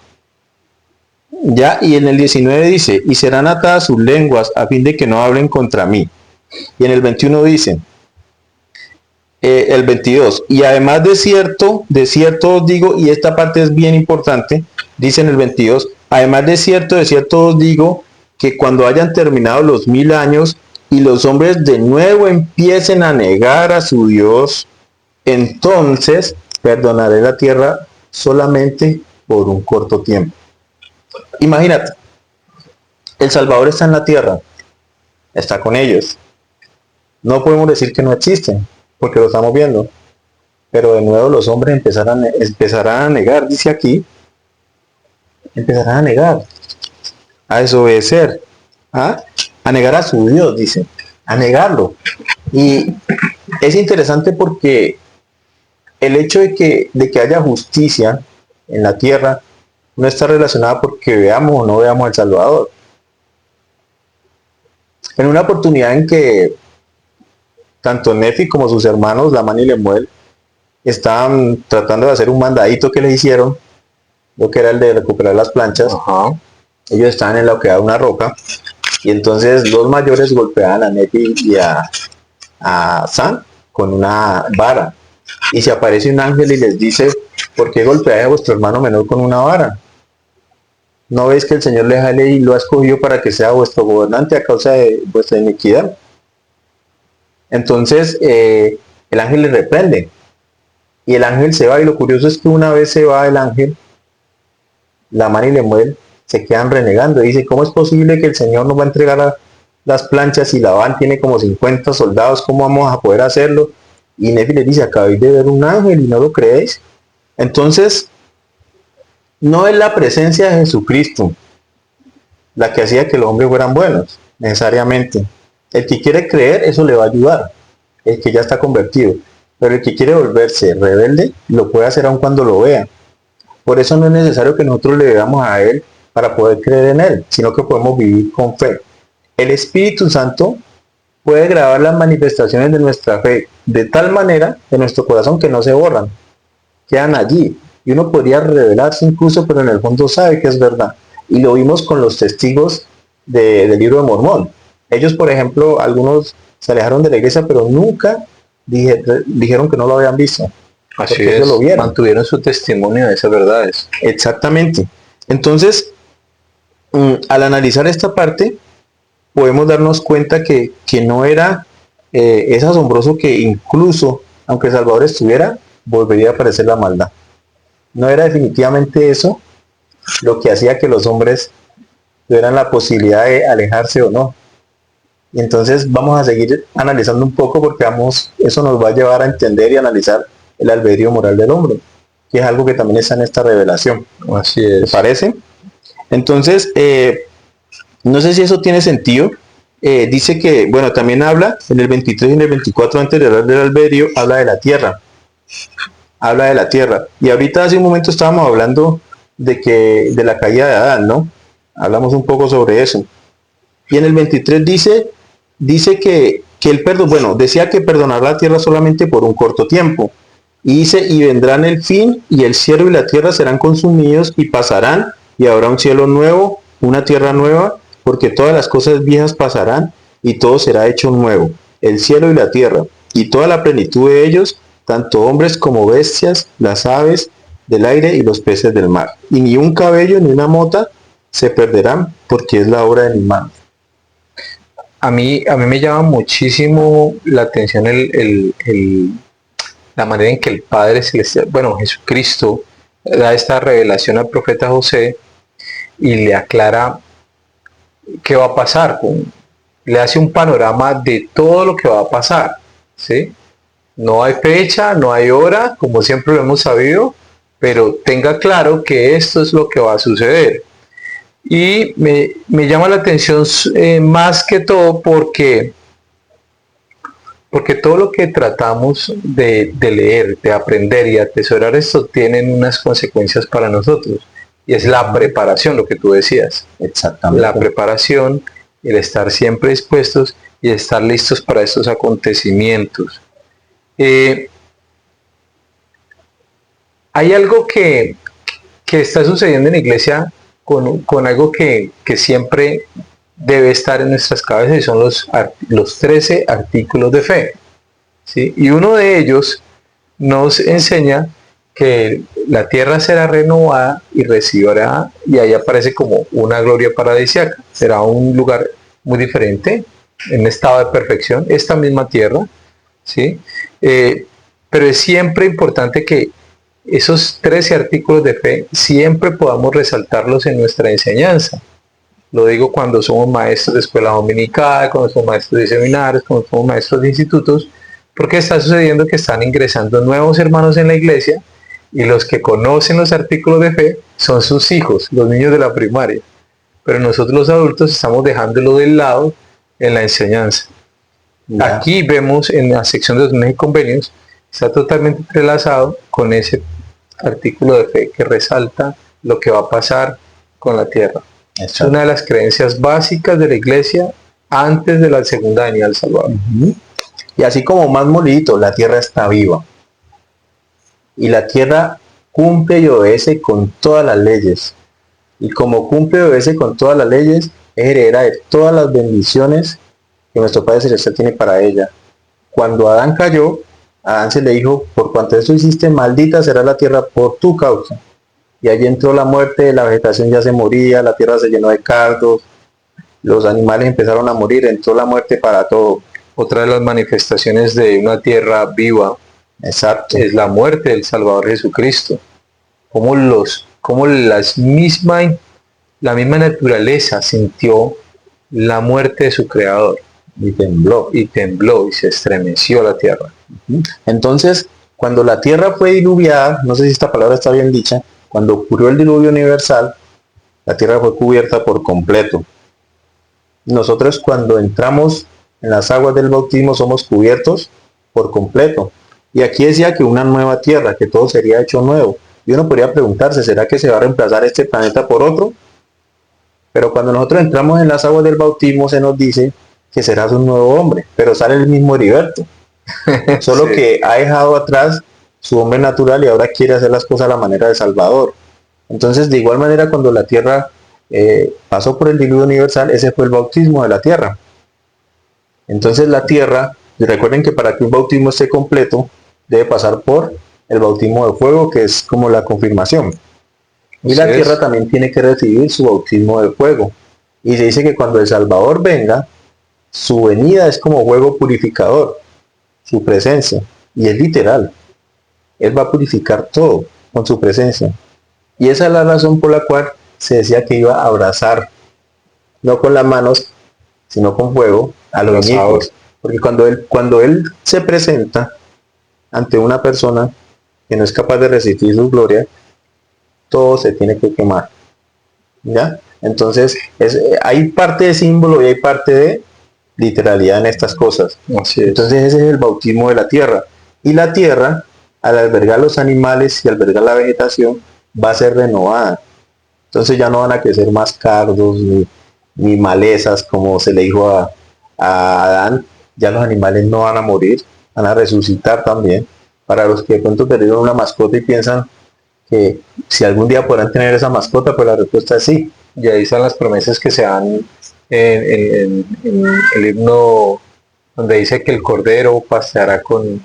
Ya, y en el 19 dice, y serán atadas sus lenguas a fin de que no hablen contra mí. Y en el 21 dice, el 22, y además de cierto os digo, y esta parte es bien importante, dice en el 22, además de cierto os digo, que cuando hayan terminado los 1000 años y los hombres de nuevo empiecen a negar a su Dios, entonces perdonaré la tierra solamente por un corto tiempo. Imagínate, el Salvador está en la tierra, está con ellos. No podemos decir que no existen, porque lo estamos viendo. Pero de nuevo los hombres empezarán a negar, dice aquí, empezarán a negar, a desobedecer, a negar a su Dios, dice, a negarlo. Y es interesante porque el hecho de que haya justicia en la tierra no está relacionada porque veamos o no veamos al Salvador. En una oportunidad en que tanto Nefi como sus hermanos, Lamán y Lemuel, estaban tratando de hacer un mandadito que les hicieron, lo que era el de recuperar las planchas. Ajá. Ellos estaban en la oquedad de una roca, y entonces los mayores golpeaban a Nefi y a San con una vara. Y se aparece un ángel y les dice, ¿por qué golpeáis a vuestro hermano menor con una vara? ¿No veis que el Señor les ha elegido y lo ha escogido para que sea vuestro gobernante a causa de vuestra iniquidad? Entonces el ángel les reprende y el ángel se va, y lo curioso es que una vez se va el ángel, Lamán y Lemuel se quedan renegando y dice, ¿cómo es posible que el Señor nos va a entregar las planchas y Labán tiene como 50 soldados? ¿Cómo vamos a poder hacerlo? Y Nefi les dice, acabáis de ver un ángel y no lo creéis. Entonces no es la presencia de Jesucristo la que hacía que los hombres fueran buenos, necesariamente. El que quiere creer, eso le va a ayudar, el que ya está convertido. Pero el que quiere volverse rebelde, lo puede hacer aun cuando lo vea. Por eso no es necesario que nosotros le veamos a Él para poder creer en Él, sino que podemos vivir con fe. El Espíritu Santo puede grabar las manifestaciones de nuestra fe de tal manera en nuestro corazón que no se borran, quedan allí. Y uno podría rebelarse incluso, pero en el fondo sabe que es verdad. Y lo vimos con los testigos del libro de Mormón. Ellos, por ejemplo, algunos se alejaron de la iglesia, pero nunca dijeron que no lo habían visto. Así Porque ellos es, lo vieron. mantuvieron su testimonio de esas verdades. Exactamente. Entonces, al analizar esta parte, podemos darnos cuenta que no era, es asombroso que incluso, aunque Salvador estuviera, volvería a aparecer la maldad. No era definitivamente eso lo que hacía que los hombres tuvieran la posibilidad de alejarse o no. Y entonces vamos a seguir analizando un poco, porque eso nos va a llevar a entender y analizar el albedrío moral del hombre, que es algo que también está en esta revelación. Así ¿Te es. parece? Entonces, no sé si eso tiene sentido. Dice que, bueno, también habla en el 23 y en el 24, antes de hablar del albedrío, habla de la tierra. Habla de la tierra. Y ahorita hace un momento estábamos hablando de la caída de Adán, ¿no? Hablamos un poco sobre eso. Y en el 23 dice que el perdón, bueno, decía que perdonará la tierra solamente por un corto tiempo. Y dice, y vendrán el fin, y el cielo y la tierra serán consumidos y pasarán, y habrá un cielo nuevo, una tierra nueva, porque todas las cosas viejas pasarán, y todo será hecho nuevo, el cielo y la tierra, y toda la plenitud de ellos, tanto hombres como bestias, las aves del aire y los peces del mar. Y ni un cabello ni una mota se perderán, porque es la obra de mi mano. A mí me llama muchísimo la atención la manera en que el Padre Celestial, bueno, Jesucristo, da esta revelación al profeta José y le aclara qué va a pasar, le hace un panorama de todo lo que va a pasar, ¿sí? No hay fecha, no hay hora, como siempre lo hemos sabido, pero tenga claro que esto es lo que va a suceder. Y me llama la atención más que todo porque todo lo que tratamos de leer, de aprender y atesorar esto tienen unas consecuencias para nosotros. y es la preparación, lo que tú decías. Exactamente. La preparación, el estar siempre dispuestos y estar listos para estos acontecimientos. Hay algo que está sucediendo en la iglesia con algo que siempre debe estar en nuestras cabezas y son los 13 artículos de fe. ¿Sí? Y uno de ellos nos enseña que la tierra será renovada y recibirá, y ahí aparece como una gloria paradisíaca. Será un lugar muy diferente, en estado de perfección, esta misma tierra, ¿sí? Pero es siempre importante que esos 13 artículos de fe siempre podamos resaltarlos en nuestra enseñanza. Lo digo cuando somos maestros de escuela dominical, cuando somos maestros de seminarios, cuando somos maestros de institutos, porque está sucediendo que están ingresando nuevos hermanos en la iglesia y los que conocen los artículos de fe son sus hijos, los niños de la primaria. Pero nosotros los adultos estamos dejándolo de lado en la enseñanza. Ya. Aquí vemos en la sección de los dones y convenios, está totalmente entrelazado con ese artículo de fe que resalta lo que va a pasar con la tierra. Es una de las creencias básicas de la iglesia antes de la segunda venida del Salvador. Y así como más molito, la tierra está viva. Y la tierra cumple y obedece con todas las leyes. Y como cumple y obedece con todas las leyes, es heredera de todas las bendiciones que nuestro Padre Celestial tiene para ella. Cuando Adán cayó, Adán se le dijo, por cuanto eso hiciste, maldita será la tierra por tu causa. Y allí entró la muerte, la vegetación ya se moría, la tierra se llenó de cardos, los animales empezaron a morir, entró la muerte para todo. Otra de las manifestaciones de una tierra viva, exacto, es la muerte del Salvador Jesucristo. Como la misma naturaleza sintió la muerte de su Creador. Y tembló y se estremeció la tierra. Entonces, cuando la tierra fue diluviada, no sé si esta palabra está bien dicha, cuando ocurrió el diluvio universal, la tierra fue cubierta por completo. Nosotros cuando entramos en las aguas del bautismo somos cubiertos por completo. Y aquí decía que una nueva tierra, que todo sería hecho nuevo. Y uno podría preguntarse, ¿será que se va a reemplazar este planeta por otro? Pero cuando nosotros entramos en las aguas del bautismo se nos dice que serás un nuevo hombre, pero sale el mismo Heriberto. Solo sí, que ha dejado atrás su hombre natural y ahora quiere hacer las cosas a la manera de Salvador. Entonces, de igual manera, cuando la tierra pasó por el diluvio universal, ese fue el bautismo de la tierra. Entonces la tierra, y recuerden que para que un bautismo esté completo, debe pasar por el bautismo de fuego, que es como la confirmación. Y la tierra también tiene que recibir su bautismo de fuego. Y se dice que cuando el Salvador venga, su venida es como fuego purificador, su presencia. Y es literal. Él va a purificar todo con su presencia. Y esa es la razón por la cual se decía que iba a abrazar, no con las manos, sino con fuego, a los hijos. Porque cuando él se presenta ante una persona que no es capaz de resistir su gloria, todo se tiene que quemar. ¿Ya? Entonces, hay parte de símbolo y hay parte de literalidad en estas cosas. Entonces, ese es el bautismo de la tierra. Y la tierra, al albergar los animales y albergar la vegetación, va a ser renovada. Entonces ya no van a crecer más cardos ni malezas, como se le dijo a Adán. Ya los animales no van a morir, van a resucitar también. Para los que de pronto perdieron una mascota y piensan que si algún día podrán tener esa mascota, pues la respuesta es sí. Y ahí están las promesas que se dan en el himno donde dice que el cordero paseará con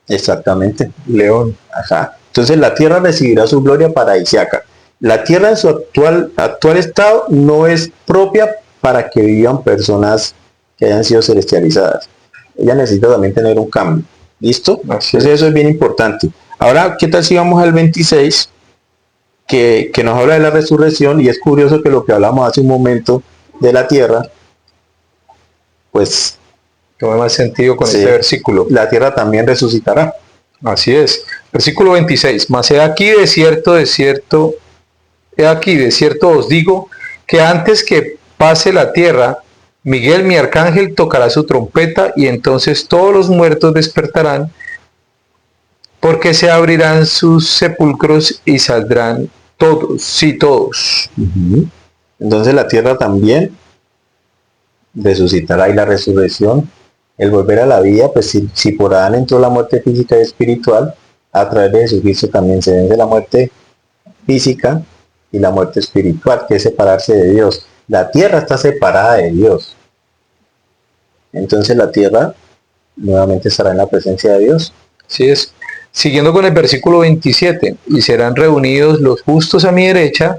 exactamente león. Ajá. Entonces la tierra recibirá su gloria paradisíaca. La tierra en su actual estado no es propia para que vivan personas que hayan sido celestializadas. Ella necesita también tener un cambio. ¿Listo? Entonces eso es bien importante. Ahora, ¿qué tal si vamos al 26? Que nos habla de la resurrección, y es curioso que lo que hablamos hace un momento de la tierra, pues toma más sentido con este versículo. La tierra también resucitará. Así es. Versículo 26. Mas he aquí de cierto os digo, que antes que pase la tierra, Miguel mi arcángel tocará su trompeta, y entonces todos los muertos despertarán, porque se abrirán sus sepulcros y saldrán Todos, sí, todos. Entonces la tierra también resucitará, y la resurrección, el volver a la vida, pues si por Adán entró la muerte física y espiritual, a través de Jesucristo también se vence la muerte física y la muerte espiritual, que es separarse de Dios. La tierra está separada de Dios. Entonces la tierra nuevamente estará en la presencia de Dios. Así es. Siguiendo con el versículo 27, y serán reunidos los justos a mi derecha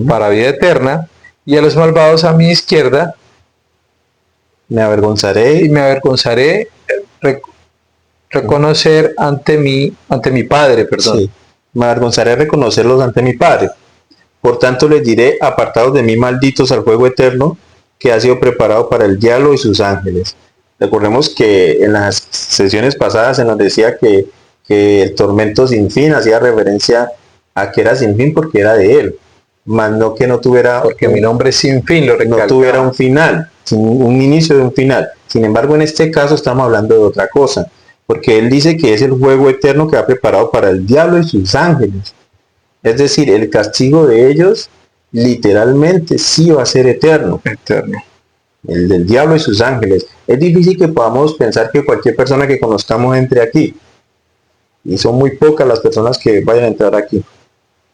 para vida eterna, y a los malvados a mi izquierda, Me avergonzaré y me avergonzaré reconocer ante mi Padre, perdón. Sí, me avergonzaré de reconocerlos ante mi Padre. Por tanto les diré, apartados de mí, malditos, al fuego eterno que ha sido preparado para el diablo y sus ángeles. Recordemos que en las sesiones pasadas se nos decía que el tormento sin fin hacía referencia a que era sin fin porque era de él, más no que no tuviera, Porque mi nombre es sin fin, lo no recalcaba. tuviera un final, un inicio de un final. Sin embargo, en este caso estamos hablando de otra cosa, porque él dice que es el fuego eterno que ha preparado para el diablo y sus ángeles. Es decir, el castigo de ellos literalmente sí va a ser eterno. Eterno. El del diablo y sus ángeles. Es difícil que podamos pensar que cualquier persona que conozcamos entre aquí. Y son muy pocas las personas que vayan a entrar aquí.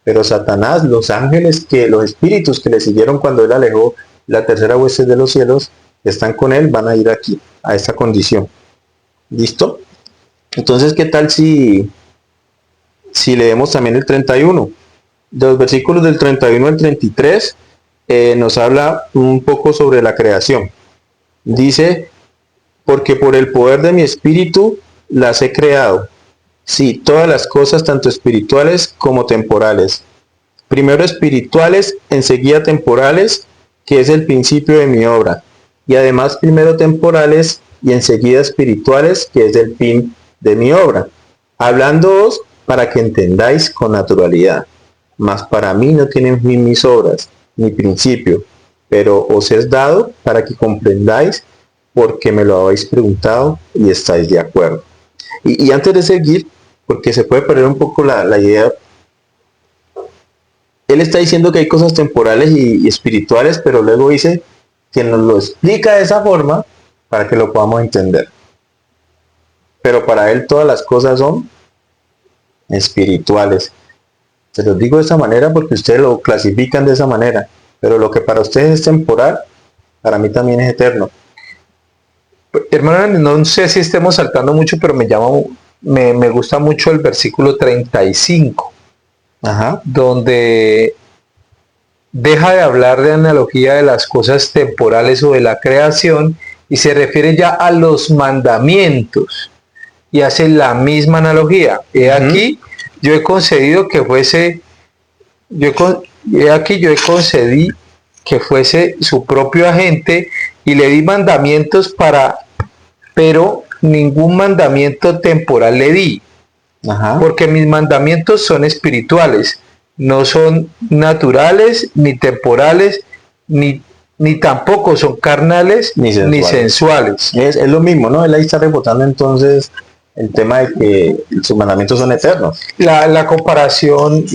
Pero Satanás, los ángeles, los espíritus que le siguieron cuando él alejó la tercera hueste de los cielos, que están con él, van a ir aquí, a esta condición. ¿Listo? Entonces, ¿qué tal si leemos también el 31? De los versículos del 31 al 33 nos habla un poco sobre la creación. Dice, porque por el poder de mi espíritu las he creado. Sí, todas las cosas, tanto espirituales como temporales. Primero espirituales, enseguida temporales, que es el principio de mi obra. Y además primero temporales y enseguida espirituales, que es el fin de mi obra. Hablándoos para que entendáis con naturalidad. Mas para mí no tienen fin mis obras, ni principio, pero os es dado para que comprendáis, porque me lo habéis preguntado y estáis de acuerdo. Y antes de seguir, porque se puede perder un poco la idea, él está diciendo que hay cosas temporales y espirituales, pero luego dice que nos lo explica de esa forma para que lo podamos entender. Pero para él todas las cosas son espirituales. Se los digo de esa manera porque ustedes lo clasifican de esa manera, pero lo que para ustedes es temporal, para mí también es eterno. Hermano, no sé si estemos saltando mucho, pero me gusta mucho el versículo 35, Ajá. donde deja de hablar de analogía de las cosas temporales o de la creación y se refiere ya a los mandamientos y hace la misma analogía. He aquí, yo he concedido que fuese, he aquí yo he concedido que fuese su propio agente y le di mandamientos pero ningún mandamiento temporal le di. Ajá. Porque mis mandamientos son espirituales, no son naturales, ni temporales, ni tampoco son carnales, Ni ni sensuales. sensuales. Es lo mismo, ¿no? Él ahí está rebotando entonces el tema de que sus mandamientos son eternos. La comparación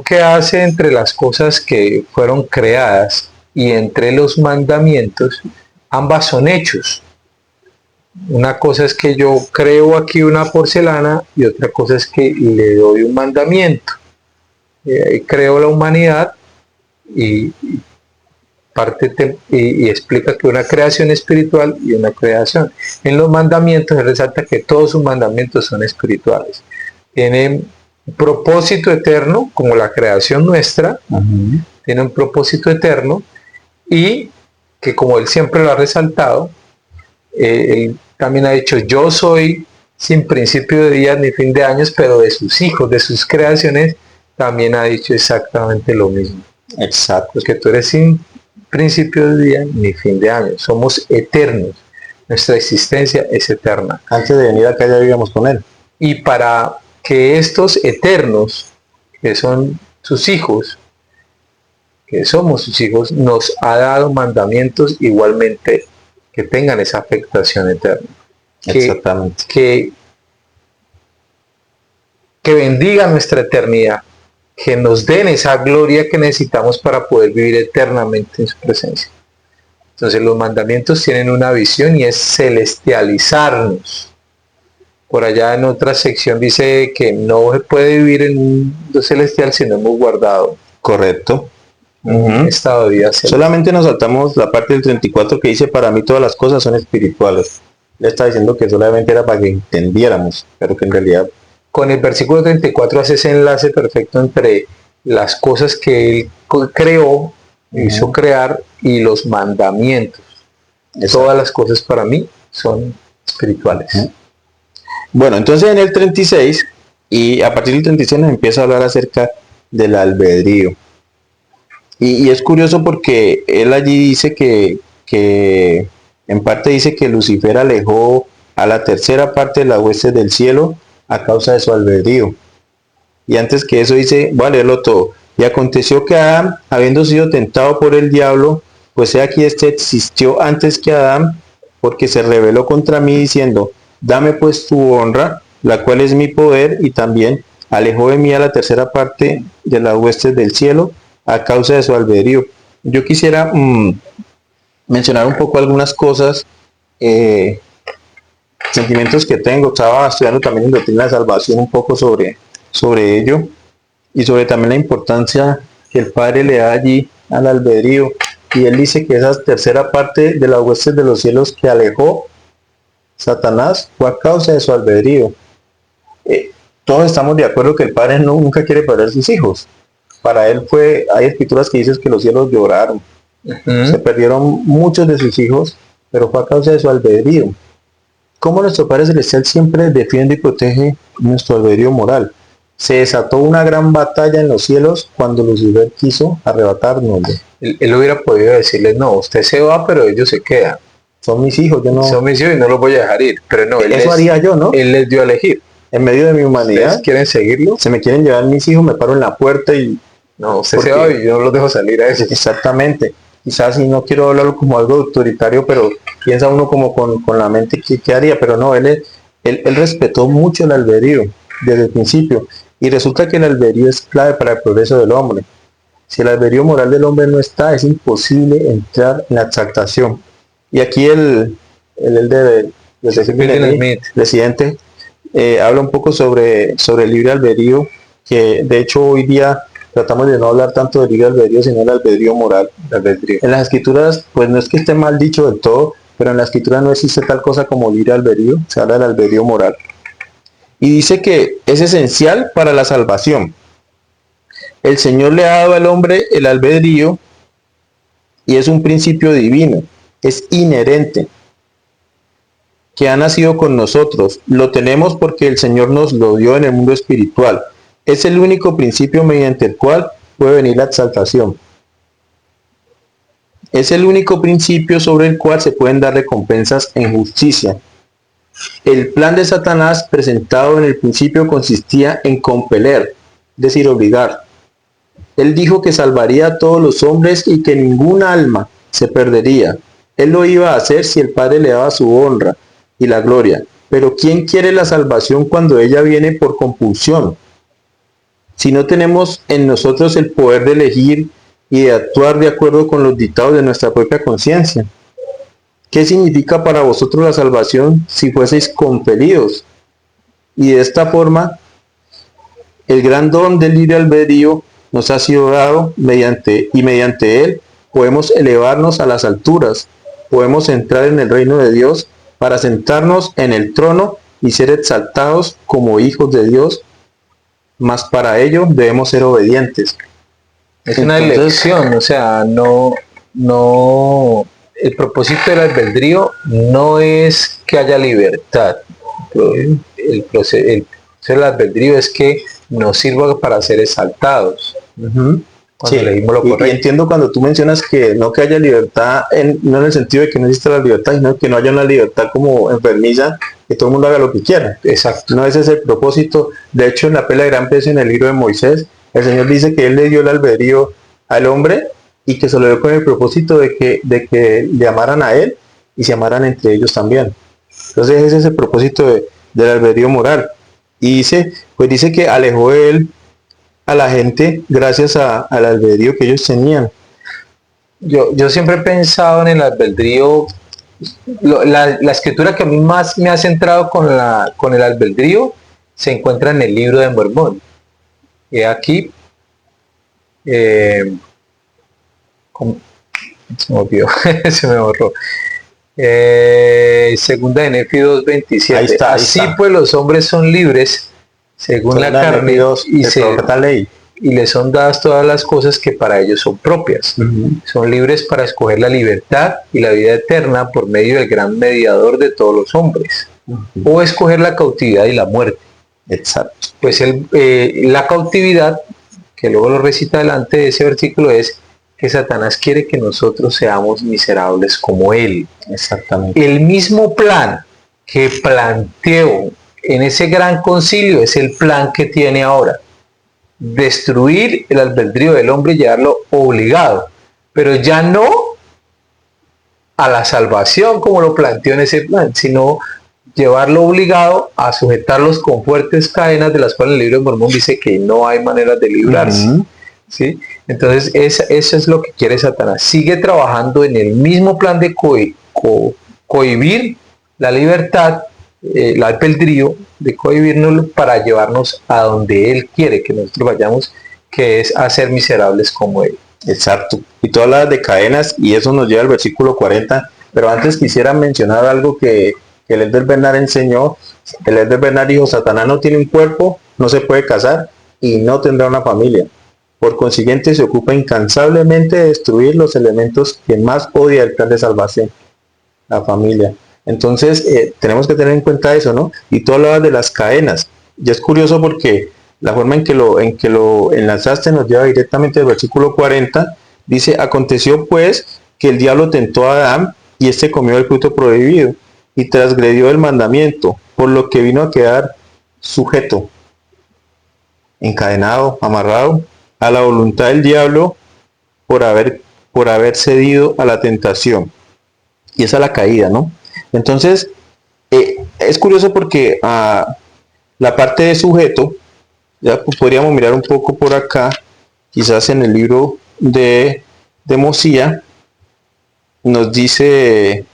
que hace entre las cosas que fueron creadas y entre los mandamientos, ambas son hechos. Una cosa es que yo creo aquí una porcelana y otra cosa es que le doy un mandamiento. Creo la humanidad y explica que una creación espiritual y una creación. En los mandamientos se resalta que todos sus mandamientos son espirituales. Tienen un propósito eterno, como la creación nuestra, tiene un propósito eterno y que, como él siempre lo ha resaltado, él también ha dicho, yo soy sin principio de días ni fin de años, pero de sus hijos, de sus creaciones, también ha dicho exactamente lo mismo. Exacto. Porque tú eres sin principio de día ni fin de años, somos eternos, nuestra existencia es eterna. Antes de venir acá ya vivíamos con él. Y para que estos eternos, que son sus hijos, que somos sus hijos, nos ha dado mandamientos igualmente que tengan esa afectación eterna. Exactamente. Que bendiga nuestra eternidad, que nos den esa gloria que necesitamos para poder vivir eternamente en su presencia. Entonces los mandamientos tienen una visión y es celestializarnos. Por allá en otra sección dice que no se puede vivir en un mundo celestial si no hemos guardado Correcto. un estado de vida celestial. Solamente nos saltamos la parte del 34 que dice, para mí todas las cosas son espirituales. Le está diciendo que solamente era para que entendiéramos, pero que en realidad... Con el versículo 34 hace ese enlace perfecto entre las cosas que él creó, hizo crear, y los mandamientos. Exacto. Todas las cosas para mí son espirituales. Bueno, entonces en el 36, y a partir del 36 nos empieza a hablar acerca del albedrío. Y es curioso porque él allí dice que en parte dice que Lucifer alejó a la tercera parte de las huestes del cielo a causa de su albedrío. Y antes que eso dice, voy a leerlo todo. Y aconteció que Adán, habiendo sido tentado por el diablo, pues he aquí este existió antes que Adán, porque se rebeló contra mí diciendo, dame pues tu honra, la cual es mi poder, y también alejó de mí a la tercera parte de las huestes del cielo a causa de su albedrío. Yo quisiera mencionar un poco algunas cosas, sentimientos que tengo. Estaba estudiando también en doctrina de salvación un poco sobre ello, y sobre también la importancia que el Padre le da allí al albedrío. Y él dice que esa tercera parte de las huestes de los cielos que alejó Satanás fue a causa de su albedrío. Todos estamos de acuerdo que el Padre nunca quiere perder sus hijos. Para él hay escrituras que dicen que los cielos lloraron. Se perdieron muchos de sus hijos, pero fue a causa de su albedrío. Como nuestro Padre Celestial siempre defiende y protege nuestro albedrío moral. Se desató una gran batalla en los cielos cuando Lucifer quiso arrebatarnos. Él hubiera podido decirle, no, usted se va, pero ellos se quedan. Son mis hijos, yo no... Son mis hijos y no los voy a dejar ir. Pero no, eso haría yo, ¿no? Él les dio a elegir. En medio de mi humanidad, ¿Ustedes quieren seguirlo? se me quieren llevar mis hijos, me paro en la puerta y... No, usted se va y yo no los dejo salir a eso. Exactamente. Quizás, y no quiero hablarlo como algo autoritario, pero piensa uno como con la mente qué haría, pero no, él respetó mucho el albedrío desde el principio, y resulta que el albedrío es clave para el progreso del hombre. Si el albedrío moral del hombre no está, es imposible entrar en la exaltación. Y aquí el presidente habla un poco sobre el libre albedrío, que de hecho hoy día tratamos de no hablar tanto del libre albedrío, sino del albedrío moral. En las escrituras, pues no es que esté mal dicho del todo, pero en la escritura no existe tal cosa como libre albedrío, se habla del albedrío moral. Y dice que es esencial para la salvación. El Señor le ha dado al hombre el albedrío y es un principio divino, es inherente, que ha nacido con nosotros. Lo tenemos porque el Señor nos lo dio en el mundo espiritual. Es el único principio mediante el cual puede venir la exaltación. Es el único principio sobre el cual se pueden dar recompensas en justicia. El plan de Satanás presentado en el principio consistía en compeler, es decir, obligar. Él dijo que salvaría a todos los hombres y que ninguna alma se perdería. Él lo iba a hacer si el Padre le daba su honra y la gloria. Pero ¿quién quiere la salvación cuando ella viene por compulsión? Si no tenemos en nosotros el poder de elegir y de actuar de acuerdo con los dictados de nuestra propia conciencia. ¿Qué significa para vosotros la salvación si fueseis compelidos? Y de esta forma, el gran don del libre albedrío nos ha sido dado mediante él podemos elevarnos a las alturas, podemos entrar en el reino de Dios para sentarnos en el trono y ser exaltados como hijos de Dios, mas para ello debemos ser obedientes. Es una elección, o sea, no, el propósito del albedrío no es que haya libertad. El proceso del albedrío es que nos sirva para ser exaltados. Sí, y entiendo cuando tú mencionas que no que haya libertad, no en el sentido de que no exista la libertad, sino que no haya una libertad como enfermiza, que todo el mundo haga lo que quiera. Exacto. No, ese es el propósito. De hecho, en la Pela de Gran Peso, en el libro de Moisés, el Señor dice que Él le dio el albedrío al hombre y que se lo dio con el propósito de que le amaran a Él y se amaran entre ellos también. Entonces ese es el propósito del albedrío moral. Y dice que alejó Él a la gente gracias al albedrío que ellos tenían. Yo siempre he pensado en el albedrío, la escritura que a mí más me ha centrado con el albedrío se encuentra en el libro de Mormón. Y aquí, se me olvidó, se me borró. Segunda de Nefi 2:27. Ahí está. Así pues los hombres son libres según la carne y les son dadas todas las cosas que para ellos son propias. Son libres para escoger la libertad y la vida eterna por medio del gran mediador de todos los hombres, o escoger la cautividad y la muerte. Exacto. Pues la cautividad, que luego lo recita delante de ese versículo, es que Satanás quiere que nosotros seamos miserables como él. Exactamente. El mismo plan que planteó en ese gran concilio es el plan que tiene ahora: destruir el albedrío del hombre y llevarlo obligado, pero ya no a la salvación como lo planteó en ese plan, sino llevarlo obligado a sujetarlos con fuertes cadenas, de las cuales el libro de Mormón dice que no hay maneras de librarse. ¿Sí? Entonces eso es lo que quiere Satanás. Sigue trabajando en el mismo plan de cohibir la libertad, el albedrío, de cohibirnos para llevarnos a donde él quiere que nosotros vayamos, que es a ser miserables como él. Exacto. Y tú hablas de cadenas y eso nos lleva al versículo 40, pero antes quisiera mencionar algo que el Elder Bernard enseñó. El Elder Bernard dijo: Satanás no tiene un cuerpo, no se puede casar y no tendrá una familia. Por consiguiente, se ocupa incansablemente de destruir los elementos que más odia el plan de salvación, la familia. Entonces, tenemos que tener en cuenta eso, ¿no? Y tú hablabas de las cadenas. Y es curioso porque la forma en que lo enlazaste nos lleva directamente al versículo 40. Dice: aconteció pues que el diablo tentó a Adán, y éste comió el fruto prohibido, y transgredió el mandamiento, por lo que vino a quedar sujeto, encadenado, amarrado a la voluntad del diablo por haber cedido a la tentación. Y esa es la caída, ¿no? Entonces, es curioso porque la parte de sujeto, ya podríamos mirar un poco por acá, quizás en el libro de Mosía, nos dice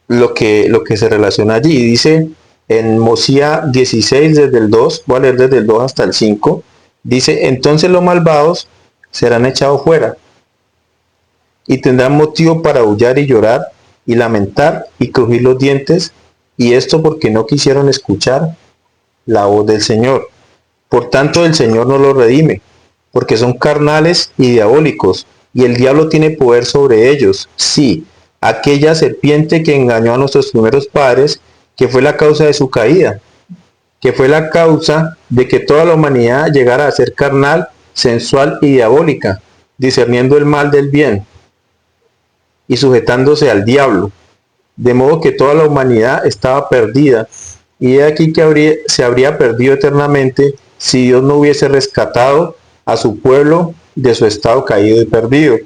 lo que se relaciona allí. Dice en Mosía 16, desde el 2, voy a leer desde el 2 hasta el 5, dice: entonces los malvados serán echados fuera, y tendrán motivo para aullar y llorar, y lamentar, y crujir los dientes, y esto porque no quisieron escuchar la voz del Señor. Por tanto, el Señor no los redime, porque son carnales y diabólicos, y el diablo tiene poder sobre ellos. Sí, aquella serpiente que engañó a nuestros primeros padres, que fue la causa de su caída, que fue la causa de que toda la humanidad llegara a ser carnal, sensual y diabólica, discerniendo el mal del bien y sujetándose al diablo, de modo que toda la humanidad estaba perdida, y he aquí que se habría perdido eternamente si Dios no hubiese rescatado a su pueblo de su estado caído y perdido.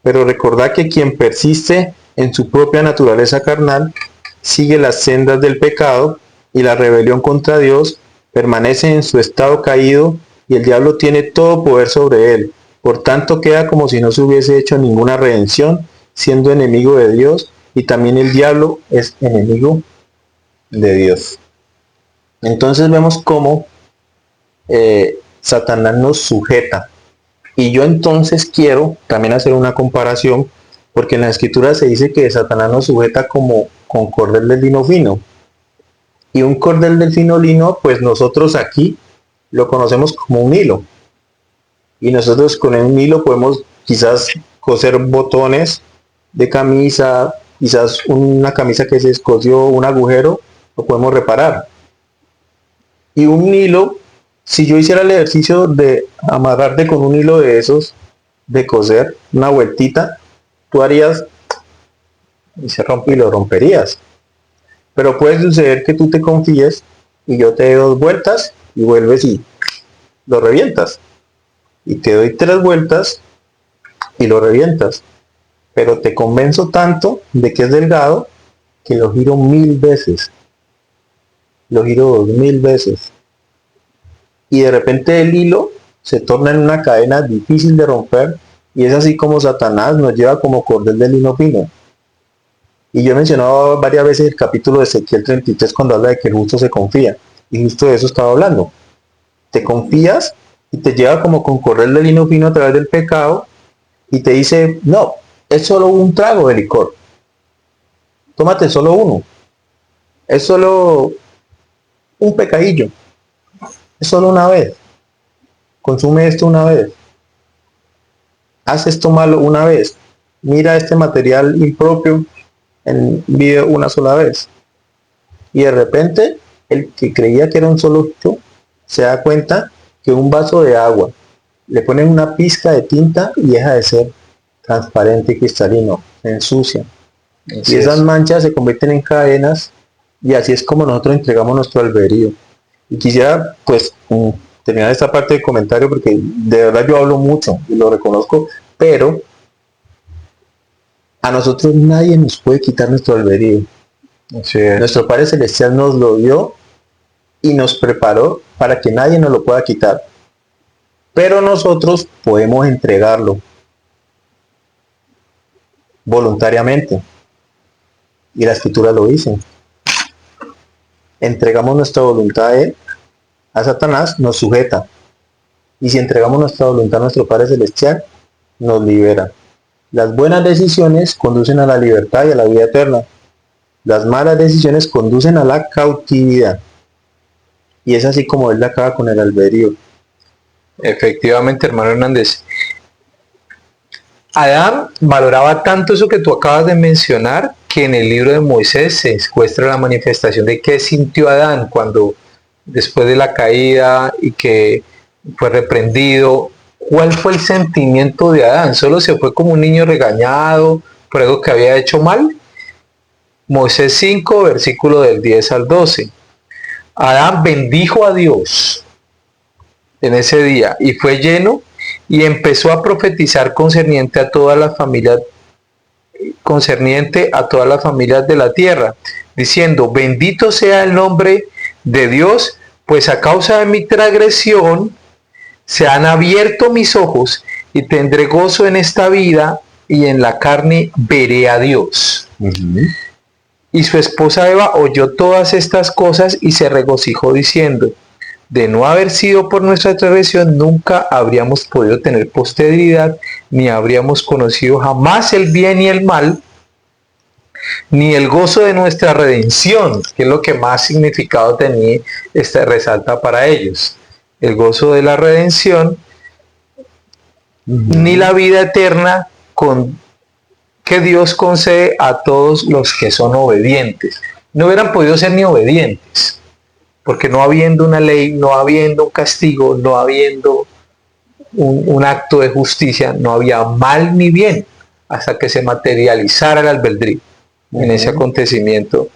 Pero recordad que quien persiste en su propia naturaleza carnal sigue las sendas del pecado, y la rebelión contra Dios permanece en su estado caído, y el diablo tiene todo poder sobre él. Por tanto, queda como si no se hubiese hecho ninguna redención, siendo enemigo de Dios, y también el diablo es enemigo de Dios. Entonces vemos cómo Satanás nos sujeta. Y yo entonces quiero también hacer una comparación, porque en la escritura se dice que Satanás nos sujeta como con cordel del lino fino. Y un cordel del fino lino, pues nosotros aquí lo conocemos como un hilo. Y nosotros con un hilo podemos quizás coser botones de camisa, quizás una camisa que se escoció un agujero, lo podemos reparar. Y un hilo, si yo hiciera el ejercicio de amarrarte con un hilo de esos, de coser una vueltita, tú harías y se rompe y lo romperías. Pero puede suceder que tú te confíes y yo te dé 2 vueltas y vuelves y lo revientas. Y te doy 3 vueltas y lo revientas. Pero te convenzo tanto de que es delgado que lo giro 1000 veces. Lo giro 2000 veces. Y de repente el hilo se torna en una cadena difícil de romper y es así como Satanás nos lleva como cordel de lino fino. Y yo he mencionado varias veces el capítulo de Ezequiel 33 cuando habla de que el justo se confía. Y justo de eso estaba hablando. Te confías y te lleva como con cordel de lino fino a través del pecado y te dice, no, es solo un trago de licor. Tómate solo uno. Es solo un pecadillo. Es solo una vez. Consume esto una vez. Haz esto malo una vez. Mira este material impropio en video una sola vez. Y de repente, el que creía que era un solo hecho, se da cuenta que un vaso de agua le ponen una pizca de tinta y deja de ser transparente y cristalino, se ensucia. Así Y esas es. manchas se convierten en cadenas y así es como nosotros entregamos nuestro albedrío. Y quisiera pues terminar esta parte del comentario porque de verdad yo hablo mucho y lo reconozco, pero a nosotros nadie nos puede quitar nuestro albedrío. Así es. Nuestro Padre Celestial nos lo dio y nos preparó para que nadie nos lo pueda quitar. Pero nosotros podemos entregarlo voluntariamente. Y la escritura lo dice. Entregamos nuestra voluntad a Él, a Satanás, nos sujeta. Y si entregamos nuestra voluntad a nuestro Padre Celestial, nos libera. Las buenas decisiones conducen a la libertad y a la vida eterna. Las malas decisiones conducen a la cautividad. Y es así como Él acaba con el albedrío. Efectivamente, hermano Hernández. Adán valoraba tanto eso que tú acabas de mencionar que en el libro de Moisés se encuentra la manifestación de qué sintió Adán cuando después de la caída y que fue reprendido. ¿Cuál fue el sentimiento de Adán? ¿Solo se fue como un niño regañado por algo que había hecho mal? Moisés 5, versículo del 10 al 12. Adán bendijo a Dios en ese día y fue lleno y empezó a profetizar concerniente a todas las familias de la tierra, diciendo: bendito sea el nombre de Dios, pues a causa de mi transgresión se han abierto mis ojos y tendré gozo en esta vida y en la carne veré a Dios. Y su esposa Eva oyó todas estas cosas y se regocijó diciendo: de no haber sido por nuestra transgresión, nunca habríamos podido tener posteridad, ni habríamos conocido jamás el bien y el mal, ni el gozo de nuestra redención, que es lo que más significado tenía, resalta para ellos. El gozo de la redención, ni la vida eterna que Dios concede a todos los que son obedientes. No hubieran podido ser ni obedientes, porque no habiendo una ley, no habiendo un castigo, no habiendo un acto de justicia, no había mal ni bien, hasta que se materializara el albedrío en ese acontecimiento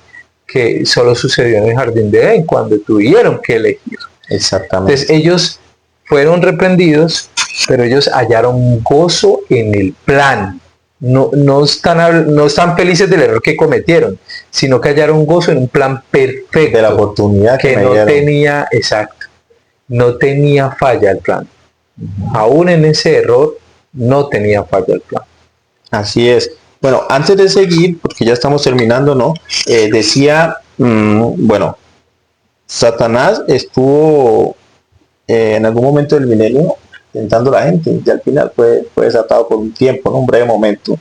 que solo sucedió en el jardín de Edén, cuando tuvieron que elegir. Exactamente. Entonces ellos fueron reprendidos, pero ellos hallaron gozo en el plan. No están felices del error que cometieron, sino que hallaron gozo en un plan perfecto. De la oportunidad que me no dieron. tenía, exacto, no tenía falla el plan. Aún en ese error, no tenía falla el plan. Así es. Bueno, antes de seguir, porque ya estamos terminando, ¿no? Decía, bueno, Satanás estuvo en algún momento del milenio tentando a la gente y al final fue desatado por un tiempo, ¿no? Un breve momento.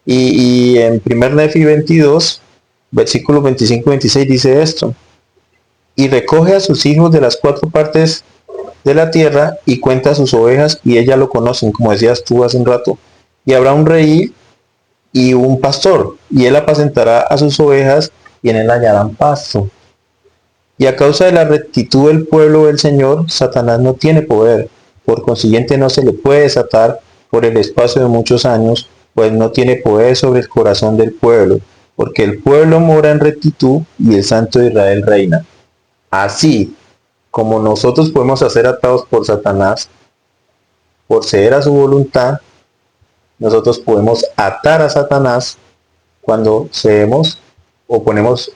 Y en 1 Nefi 22, versículos 25 y 26 dice esto: y recoge a sus hijos de las cuatro partes de la tierra y cuenta a sus ovejas y ellas lo conocen, como decías tú hace un rato. Y habrá un rey y un pastor, y él apacentará a sus ovejas y en él hallarán pasto. Y a causa de la rectitud del pueblo del Señor, Satanás no tiene poder, por consiguiente no se le puede desatar por el espacio de muchos años, pues no tiene poder sobre el corazón del pueblo, porque el pueblo mora en rectitud y el Santo de Israel reina. Así como nosotros podemos ser atados por Satanás, por ceder a su voluntad, nosotros podemos atar a Satanás cuando cedemos o ponemos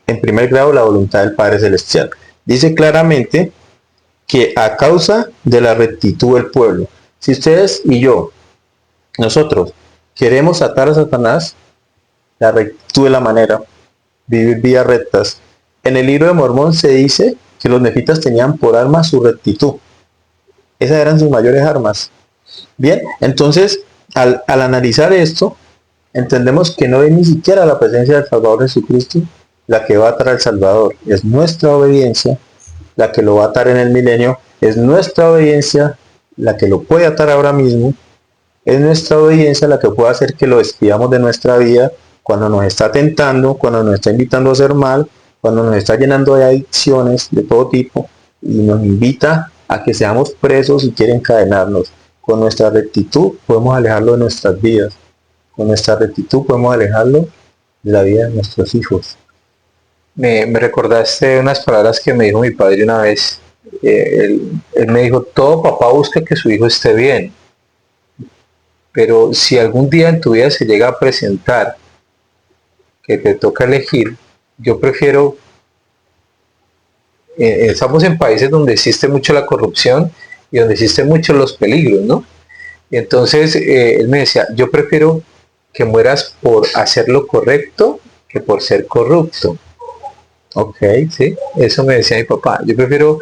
en primer grado la voluntad del Padre Celestial. Dice claramente que a causa de la rectitud del pueblo. Si ustedes y yo, nosotros, queremos atar a Satanás, la rectitud de la manera, vivir vidas rectas. En el libro de Mormón se dice que los nefitas tenían por arma su rectitud. Esas eran sus mayores armas. Bien, entonces, al analizar esto, entendemos que no es ni siquiera la presencia del Salvador Jesucristo la que va a atar al Salvador. Es nuestra obediencia la que lo va a atar en el milenio. Es nuestra obediencia la que lo puede atar ahora mismo. Es nuestra obediencia la que puede hacer que lo despidamos de nuestra vida cuando nos está tentando, cuando nos está invitando a hacer mal, cuando nos está llenando de adicciones de todo tipo y nos invita a que seamos presos y quiere encadenarnos. Con nuestra rectitud podemos alejarlo de nuestras vidas. Con nuestra rectitud podemos alejarlo de la vida de nuestros hijos. Me recordaste unas palabras que me dijo mi padre una vez. Él me dijo, todo papá busca que su hijo esté bien, pero si algún día en tu vida se llega a presentar que te toca elegir, yo prefiero, estamos en países donde existe mucho la corrupción y donde existen muchos los peligros, ¿no? Y entonces él me decía, yo prefiero que mueras por hacer lo correcto que por ser corrupto. Ok. ¿Sí? Eso me decía mi papá. Yo prefiero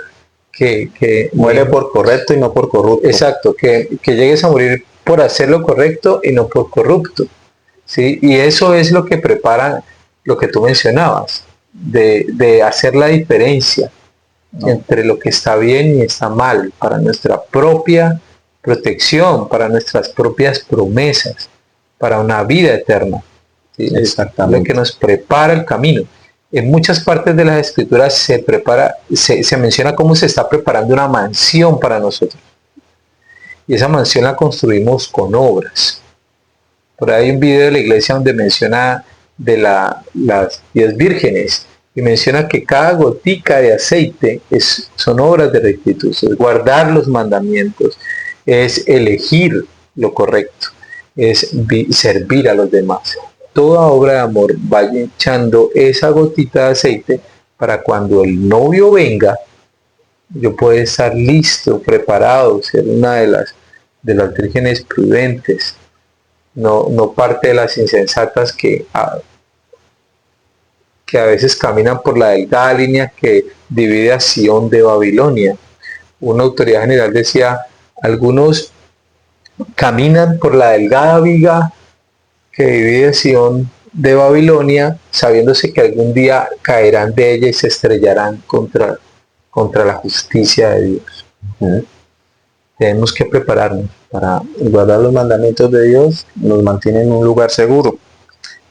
que Muere por correcto y no por corrupto. Exacto, que llegues a morir por hacer lo correcto y no por corrupto. ¿Sí? Y eso es lo que prepara lo que tú mencionabas, de hacer la diferencia entre lo que está bien y está mal, para nuestra propia protección, para nuestras propias promesas, para una vida eterna. ¿Sí? Exactamente. Lo que nos prepara el camino. En muchas partes de las escrituras se menciona cómo se está preparando una mansión para nosotros. Y esa mansión la construimos con obras. Por ahí hay un video de la iglesia donde menciona de las 10 vírgenes y menciona que cada gotica de aceite son obras de rectitud, es guardar los mandamientos, es elegir lo correcto, es servir a los demás. Toda obra de amor va echando esa gotita de aceite para cuando el novio venga, yo pueda estar listo, preparado, ser una de las vírgenes prudentes, no parte de las insensatas que a veces caminan por la delgada línea que divide a Sión de Babilonia. Una autoridad general decía, algunos caminan por la delgada viga que divide Sión de Babilonia, sabiéndose que algún día caerán de ella y se estrellarán contra la justicia de Dios. Tenemos que prepararnos para guardar los mandamientos de Dios, nos mantiene en un lugar seguro.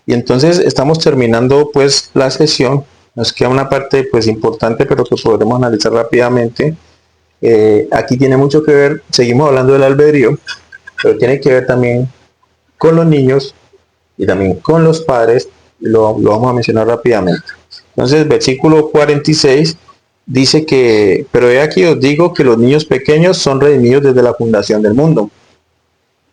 Y entonces estamos terminando pues la sesión. Nos queda una parte pues importante, pero que podremos analizar rápidamente. Aquí tiene mucho que ver, seguimos hablando del albedrío, pero tiene que ver también con los niños y también con los padres. Lo vamos a mencionar rápidamente. Entonces, versículo 46 dice que, pero he aquí os digo que los niños pequeños son redimidos desde la fundación del mundo,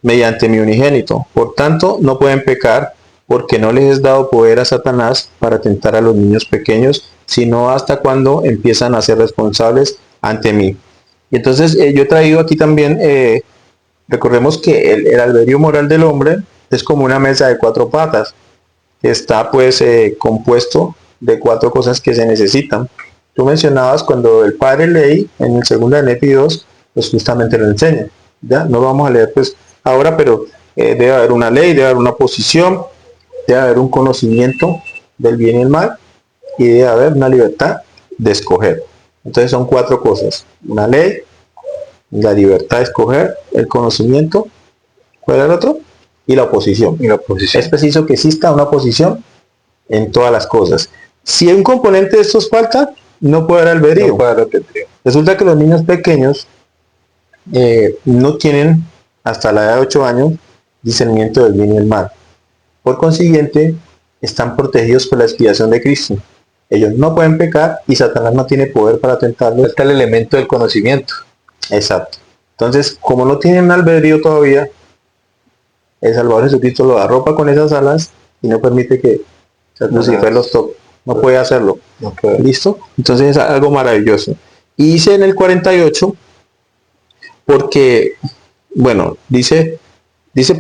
mediante mi unigénito. Por tanto, no pueden pecar, porque no les es dado poder a Satanás para tentar a los niños pequeños, sino hasta cuando empiezan a ser responsables ante mí. Y entonces yo he traído aquí también, recordemos que el albedrío moral del hombre es como una mesa de 4 patas, que está pues compuesto de 4 cosas que se necesitan. Tú mencionabas cuando el padre lee en el segundo de Nefi 2, pues justamente lo enseña. Ya no lo vamos a leer pues ahora, pero debe haber una ley, debe haber una posición, debe haber un conocimiento del bien y el mal, y debe haber una libertad de escoger. Entonces son 4 cosas: una ley, la libertad de escoger, el conocimiento, ¿cuál era el otro? Y la oposición. Es preciso que exista una oposición en todas las cosas. Si un componente de estos falta, no puede haber albedrío. no puede haber albedrío. Resulta que los niños pequeños no tienen hasta la edad de 8 años discernimiento del bien y el mal. Por consiguiente, están protegidos por la expiación de Cristo. Ellos no pueden pecar y Satanás no tiene poder para tentarlos. Falta el elemento del conocimiento. Exacto. Entonces, como no tienen albedrío todavía, el Salvador Jesucristo lo arropa con esas alas y no permite que Lucifer los toque. No puede hacerlo. No puede. ¿Listo? Entonces es algo maravilloso. Y dice en el 48, porque, bueno, dice,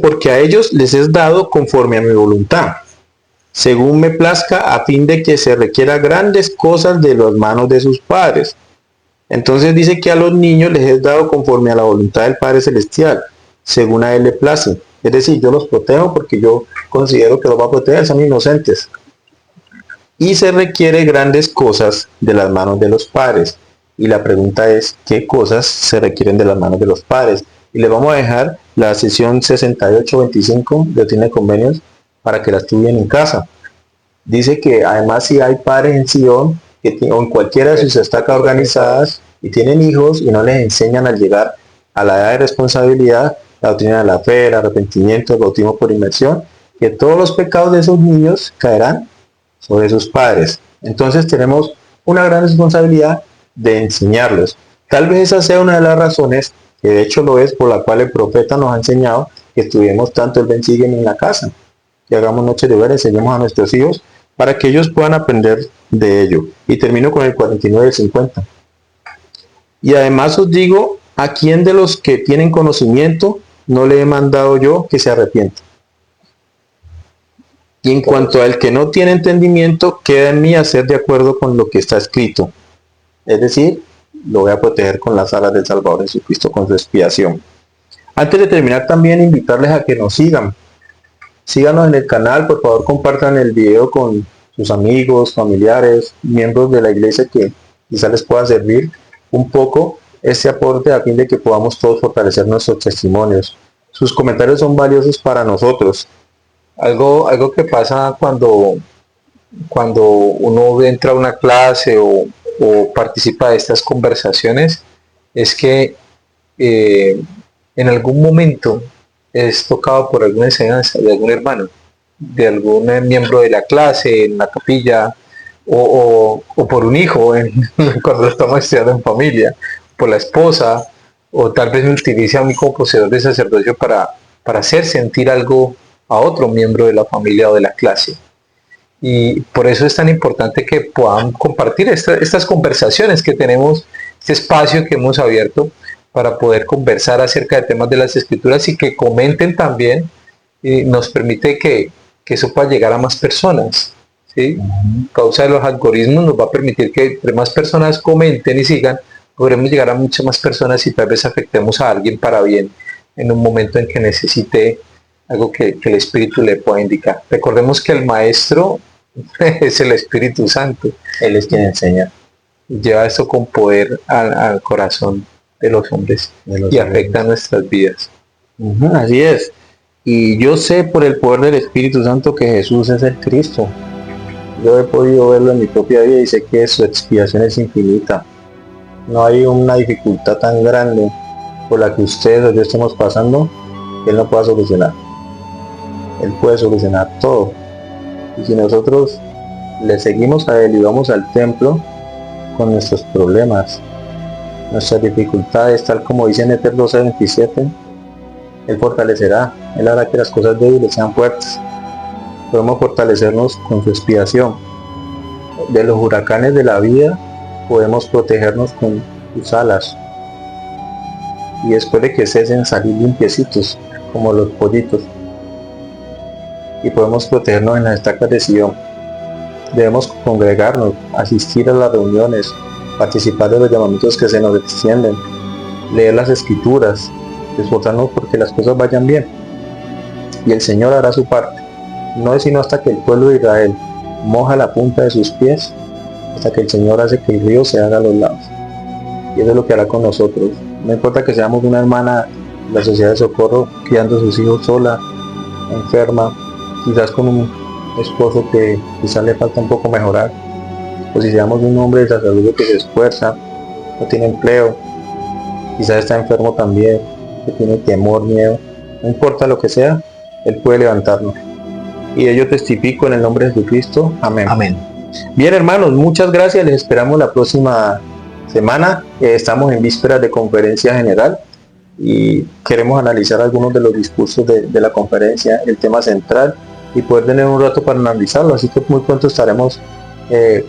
porque a ellos les es dado conforme a mi voluntad, según me plazca, a fin de que se requiera grandes cosas de las manos de sus padres. Entonces dice que a los niños les es dado conforme a la voluntad del Padre Celestial, según a Él le place. Es decir, yo los protejo porque yo considero que los va a proteger, son inocentes. Y se requiere grandes cosas de las manos de los padres. Y la pregunta es, ¿qué cosas se requieren de las manos de los padres? Y les vamos a dejar la sesión 68-25 de Doctrina y Convenios para que la estudien en casa. Dice que además si hay padres en Sion o en cualquiera de sus estacas organizadas y tienen hijos y no les enseñan al llegar a la edad de responsabilidad, la doctrina de la fe, el arrepentimiento, el bautismo por inmersión, que todos los pecados de esos niños caerán sobre sus padres. Entonces tenemos una gran responsabilidad de enseñarlos. Tal vez esa sea una de las razones, que de hecho lo es, por la cual el profeta nos ha enseñado que estudiemos tanto el Ben Siguen en la casa, que hagamos noches de ver, enseñemos a nuestros hijos para que ellos puedan aprender de ello. Y termino con el 49 y el 50. Y además os digo, a quién de los que tienen conocimiento no le he mandado yo que se arrepienta. Y en cuanto al que no tiene entendimiento, queda en mí hacer de acuerdo con lo que está escrito. Es decir, lo voy a proteger con las alas del Salvador Jesucristo, con su expiación. Antes de terminar, también invitarles a que nos sigan. Síganos en el canal, por favor compartan el video con sus amigos, familiares, miembros de la iglesia que quizás les pueda servir un poco este aporte a fin de que podamos todos fortalecer nuestros testimonios. Sus comentarios son valiosos para nosotros. Algo que pasa cuando uno entra a una clase o participa de estas conversaciones es que en algún momento es tocado por alguna enseñanza de algún hermano, de algún miembro de la clase, en la capilla, o por un hijo cuando estamos estudiando en familia, por la esposa, o tal vez me utilice a mí como poseedor de sacerdocio para hacer sentir algo a otro miembro de la familia o de la clase. Y por eso es tan importante que puedan compartir estas conversaciones que tenemos, este espacio que hemos abierto para poder conversar acerca de temas de las escrituras y que comenten también, y nos permite que eso pueda llegar a más personas, ¿sí? A causa de los algoritmos nos va a permitir que entre más personas comenten y sigan, podremos llegar a muchas más personas y tal vez afectemos a alguien para bien en un momento en que necesite algo que el Espíritu le pueda indicar. Recordemos que el Maestro es el Espíritu Santo. Él es quien enseña. Lleva esto con poder al corazón de los hombres y afecta nuestras vidas. Así es. Y yo sé por el poder del Espíritu Santo que Jesús es el Cristo. Yo he podido verlo en mi propia vida y sé que su expiación es infinita. No hay una dificultad tan grande por la que ustedes o yo estemos pasando que Él no pueda solucionar. Él puede solucionar todo. Y si nosotros le seguimos a Él y vamos al templo con nuestros problemas, nuestras dificultades, tal como dice en Eter 12:27, Él fortalecerá, Él hará que las cosas débiles sean fuertes. Podemos fortalecernos con su expiación. De los huracanes de la vida podemos protegernos con sus alas. Y después de que cesen, salir limpiecitos, como los pollitos. Y podemos protegernos en las estacas de Sion. Debemos congregarnos, asistir a las reuniones, participar de los llamamientos que se nos extienden, leer las escrituras, esforzarnos porque las cosas vayan bien. Y el Señor hará su parte. No es sino hasta que el pueblo de Israel moja la punta de sus pies, hasta que el Señor hace que el río se haga a los lados. Y eso es lo que hará con nosotros. No importa que seamos una hermana de la Sociedad de Socorro criando a sus hijos sola, enferma, quizás con un esposo que quizás le falta un poco mejorar, o si seamos un hombre de sacerdocio que se esfuerza, no tiene empleo, quizás está enfermo también, que tiene temor, miedo, no importa lo que sea, Él puede levantarnos. Y de ello testifico en el nombre de Jesucristo. Amén. Amén. Bien, hermanos, muchas gracias. Les esperamos la próxima semana. Estamos en vísperas de conferencia general y queremos analizar algunos de los discursos de la conferencia, el tema central, y poder tener un rato para analizarlo. Así que muy pronto estaremos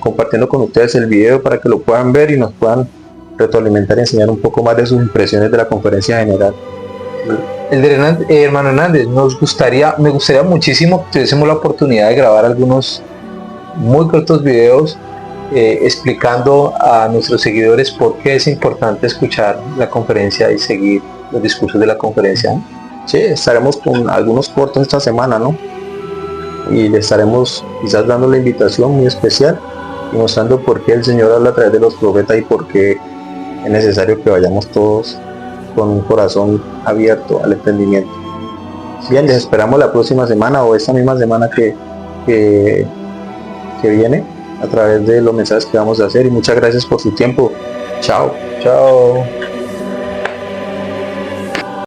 compartiendo con ustedes el video para que lo puedan ver y nos puedan retroalimentar y enseñar un poco más de sus impresiones de la conferencia general. Hermano Hernández, me gustaría muchísimo que tuviésemos la oportunidad de grabar algunos muy cortos videos explicando a nuestros seguidores por qué es importante escuchar la conferencia y seguir los discursos de la conferencia. Sí, estaremos con algunos cortos esta semana, ¿no? Y le estaremos quizás dando la invitación muy especial y mostrando por qué el Señor habla a través de los profetas y por qué es necesario que vayamos todos con un corazón abierto al entendimiento. Bien, les esperamos la próxima semana o esta misma semana que viene a través de los mensajes que vamos a hacer y muchas gracias por su tiempo. Chao. Chao.